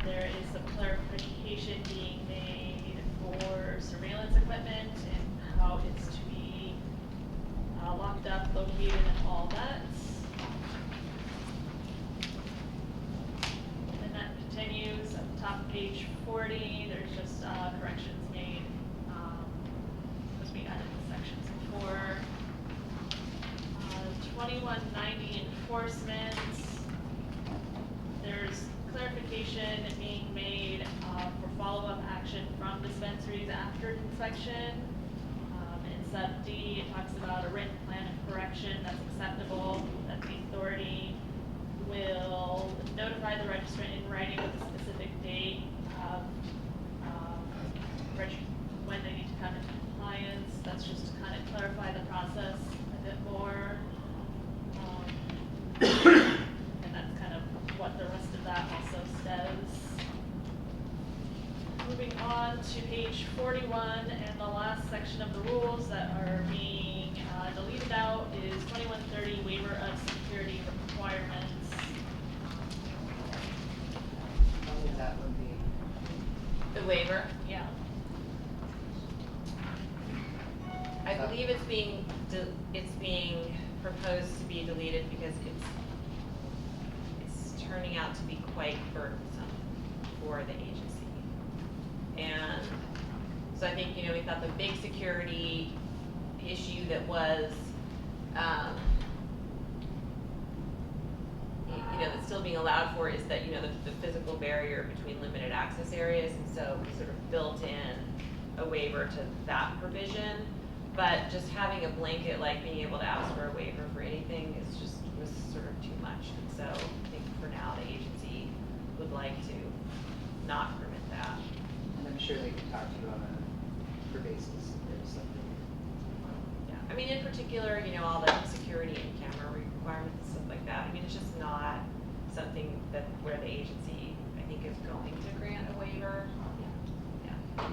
there is some clarification being made for surveillance equipment and how it's to be locked up, located, and all that. And that continues at the top of page 40. There's just corrections made as we added the sections before. 2190 enforcement. There's clarification being made for follow-up action from dispensaries after inspection. In sub D, it talks about a written plan of correction that's acceptable, that the authority will notify the registrant in writing with a specific date of when they need to come into compliance. That's just to kind of clarify the process a bit more. And that's kind of what the rest of that also says. Moving on to page 41, and the last section of the rules that are being deleted out is 2130, waiver of security requirements. How would that one be? The waiver, Yeah. I believe it's being proposed to be deleted because it's turning out to be quite burdensome for the agency. And so I think, we thought the big security issue that was, that's still being allowed for is that, the physical barrier between limited access areas. And so we sort of built in a waiver to that provision. But just having a blanket, like being able to ask for a waiver for anything was sort of too much. And so I think for now, the agency would like to not permit that. And I'm sure they can talk to you on a per basis or something. Yeah, I mean, in particular, all the security and camera requirements and stuff like that. I mean, it's just not something where the agency, I think, is going to grant a waiver. Yeah.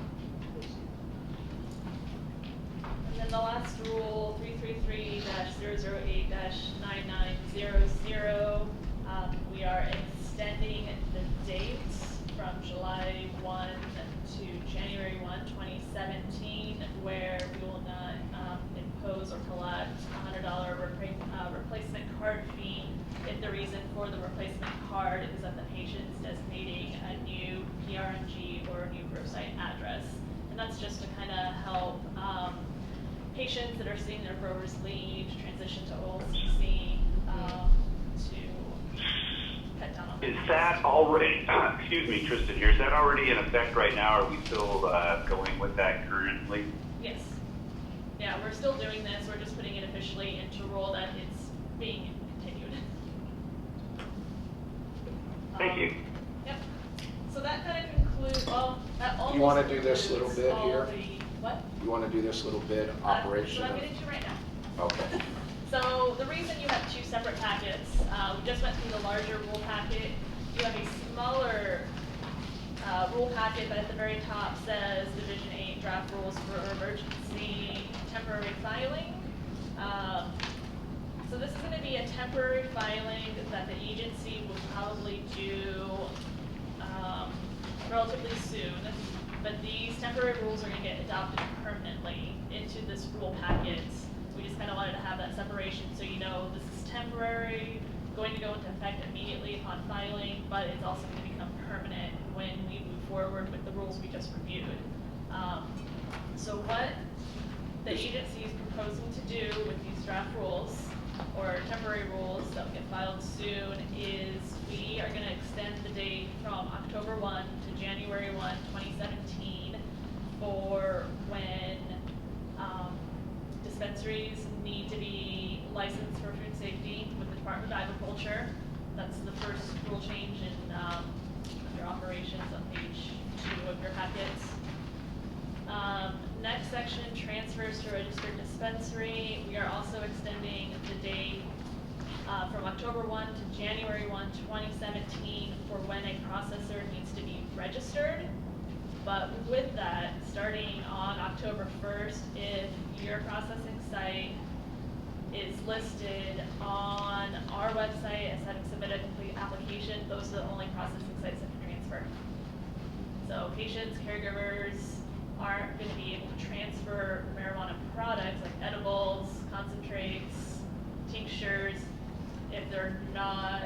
And then the last rule, 333-008-9900, we are extending the dates from July 1 to January 1, 2017, where we will not impose or collect a $100 replacement card fee if the reason for the replacement card is that the patient is designating a new PRMG or a new ProSite address. And that's just to kind of help patients that are seeing their growers leave transition to OLCC to cut down on. Is that already, excuse me, Tristan here, is that already in effect right now? Are we still going with that currently? Yes. Yeah, we're still doing this. We're just putting it officially into rule that it's being continued. Thank you. Yep. So that kind of concludes, that almost You want to do this little concludes bit all here? What? You want to do this little bit, operation? That's what I'm getting to right now. Okay. So the reason you have two separate packets, we just went through the larger rule packet. You have a smaller rule packet that at the very top says Division 8 draft rules for emergency temporary filing. So this is going to be a temporary filing that the agency will probably do relatively soon. But these temporary rules are going to get adopted permanently into this rule packet. We just kind of wanted to have that separation so you know this is temporary, going to go into effect immediately upon filing, but it's also going to become permanent when we move forward with the rules we just reviewed. So what the agency is proposing to do with these draft rules, or temporary rules that will get filed soon, is we are going to extend the date from October 1 to January 1, 2017 for when dispensaries need to be licensed for food safety with the Department of Agriculture. That's the first rule change in under operations on page 2 of your packets. Next section, transfers to registered dispensary. We are also extending the date from October 1 to January 1, 2017 for when a processor needs to be registered. But with that, starting on October 1st, if your processing site is listed on our website as having submitted a complete application, those are the only processing sites that can transfer. So patients, caregivers aren't going to be able to transfer marijuana products like edibles, concentrates, tinctures, if they're not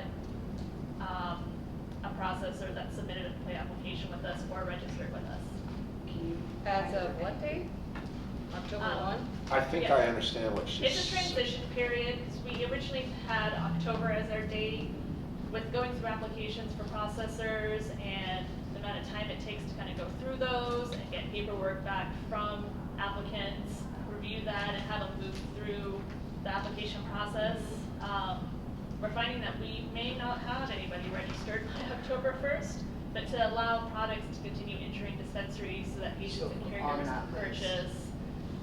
a processor that submitted a complete application with us or registered with us. As of what date? October 1? I think Yeah. I understand what she's. It's a transition period, 'cause we originally had October as our date. With going through applications for processors and the amount of time it takes to kind of go through those and get paperwork back from applicants, review that and have them move through the application process. We're finding that we may not have anybody registered by October 1st, but to allow products to continue entering dispensaries so that patients and caregivers can purchase.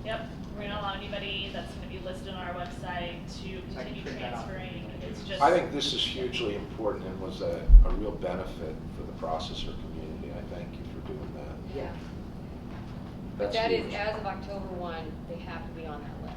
Yep, we're gonna allow anybody that's gonna be listed on our website to continue transferring. It's just. I think this is hugely important and was a real benefit for the processor community. I thank you for doing that. Yeah. But That's that is, huge. as of October 1, they have to be on that list.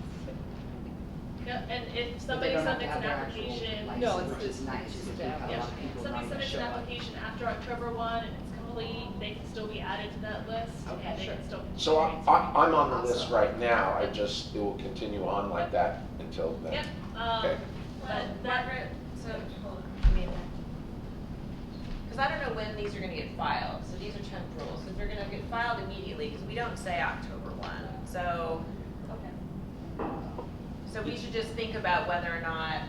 Yep, and if But somebody they don't have to submits have an their actual application. license, No, it's which is just- nice, it's because just we've had a Yeah, lot of people somebody wanting to submits show an up. application after October 1 and it's complete, they can still be added to that list Okay, and they sure. can still. So continue I'm on the list Awesome. right now. It will continue on like that until then. Yep, Okay. Well, but that, Margaret, so, I mean, because I don't know when these are gonna get filed, so these are temp rules, so they're gonna get filed immediately, because we don't say October 1, so. okay. So we should just think about whether or not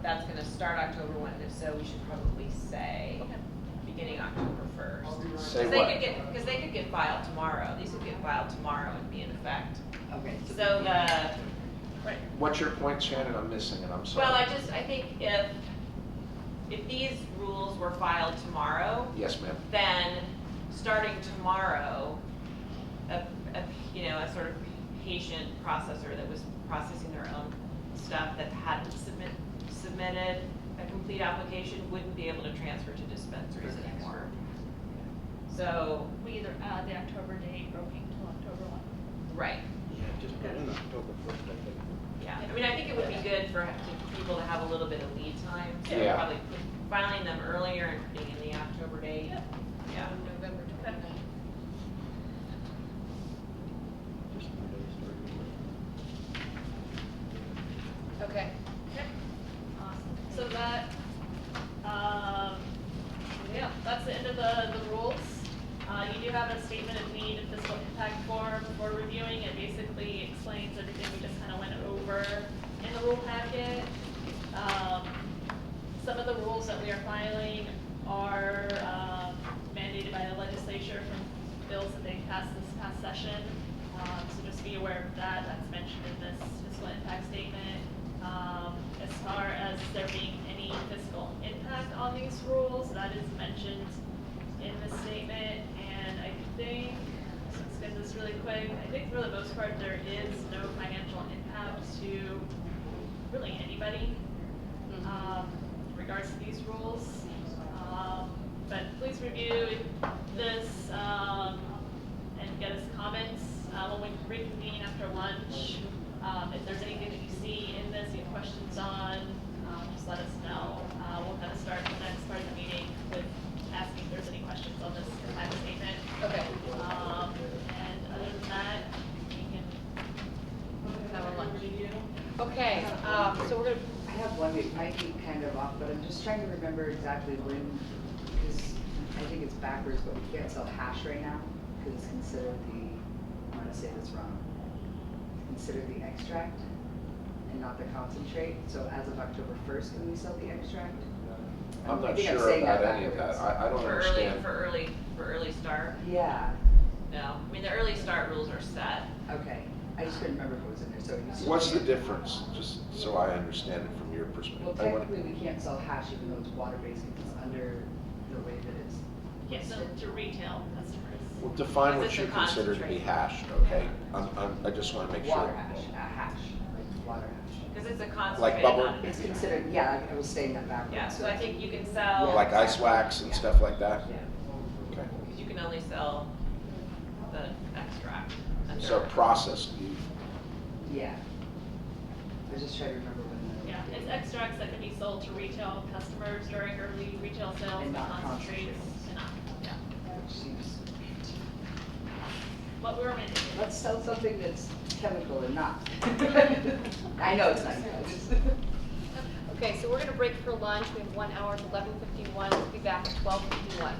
that's gonna start October 1, and if so, we should probably say beginning October 1st. Say Because what? they could get filed tomorrow, these could get filed tomorrow and be in effect. Okay. So the, right, What's your point, Shannon? I'm missing it. I'm sorry. well, I think if these rules were filed tomorrow, Yes, ma'am. then starting tomorrow, a sort of patient processor that was processing their own stuff that hadn't submitted a complete application wouldn't be able to transfer to dispensaries anymore. So, We either add the October date or wait until October 1. right, Yeah, just put in October 1st, I think. yeah. I mean, I think it would be good for people to have a little bit of lead time. So Yeah. probably filing them earlier and putting in the October date. Yep. Yeah. November 29th. Just 3 days starting. Okay. Okay, awesome. So that, yeah, that's the end of the rules. You do have a statement of need and fiscal impact form for reviewing. It basically explains everything we just kind of went over in the rule packet. Some of the rules that we are filing are mandated by the legislature from bills that they passed this past session. So just be aware of that. That's mentioned in this fiscal impact statement. As far as there being any fiscal impact on these rules, that is mentioned in the statement. And I think, let's get this really quick, I think for the most part, there is no financial impact to really anybody in regards to these rules. But please review this and get us comments when we reconvene after lunch. If there's anything that you see in this you have questions on, just let us know. We'll kind of start the next part of the meeting with asking if there's any questions on this impact statement. Okay. And other than that, we can Have a lunch. review. Okay, so we're gonna, I have one, it might be kind of off, but I'm just trying to remember exactly when, because I think it's backwards, but we can't sell hash right now, because it's considered the, I'm gonna say this wrong, considered the extract and not the concentrate, so as of October 1st, can we sell the extract? I'm I not think I'm sure saying about that any of that. backwards. I don't understand. For early start? Yeah, No, I mean, the early start rules are set. okay, I just couldn't remember if it was in there, so. you What's the said- difference, just so I understand it from your Well, perspective? technically, we can't sell hash even though it's water-based, because it's under the way that it's. Yeah, so to retail customers. Well, define Is what this you a consider to be concentrate? hash, okay? I just want to make sure. Water hash, a hash, like water hash. Because it's a concentrate. Like bubble? not a- It's considered, yeah, I was saying that backwards. Yeah, so I think you can sell. Like ice wax and stuff like that? Yeah. Okay. Because you can only sell the extract. So under- processed, Yeah. I just try to remember when the. Yeah, it's extracts that can be sold to retail customers during early retail sales, And not concentrates, concentrates. and not, yeah. Which seems, What we were mandating. let's sell something that's chemical and not. I know it's not. Okay, so we're gonna break for lunch. We have 1 hour to 11:51. We'll be back at 12:51.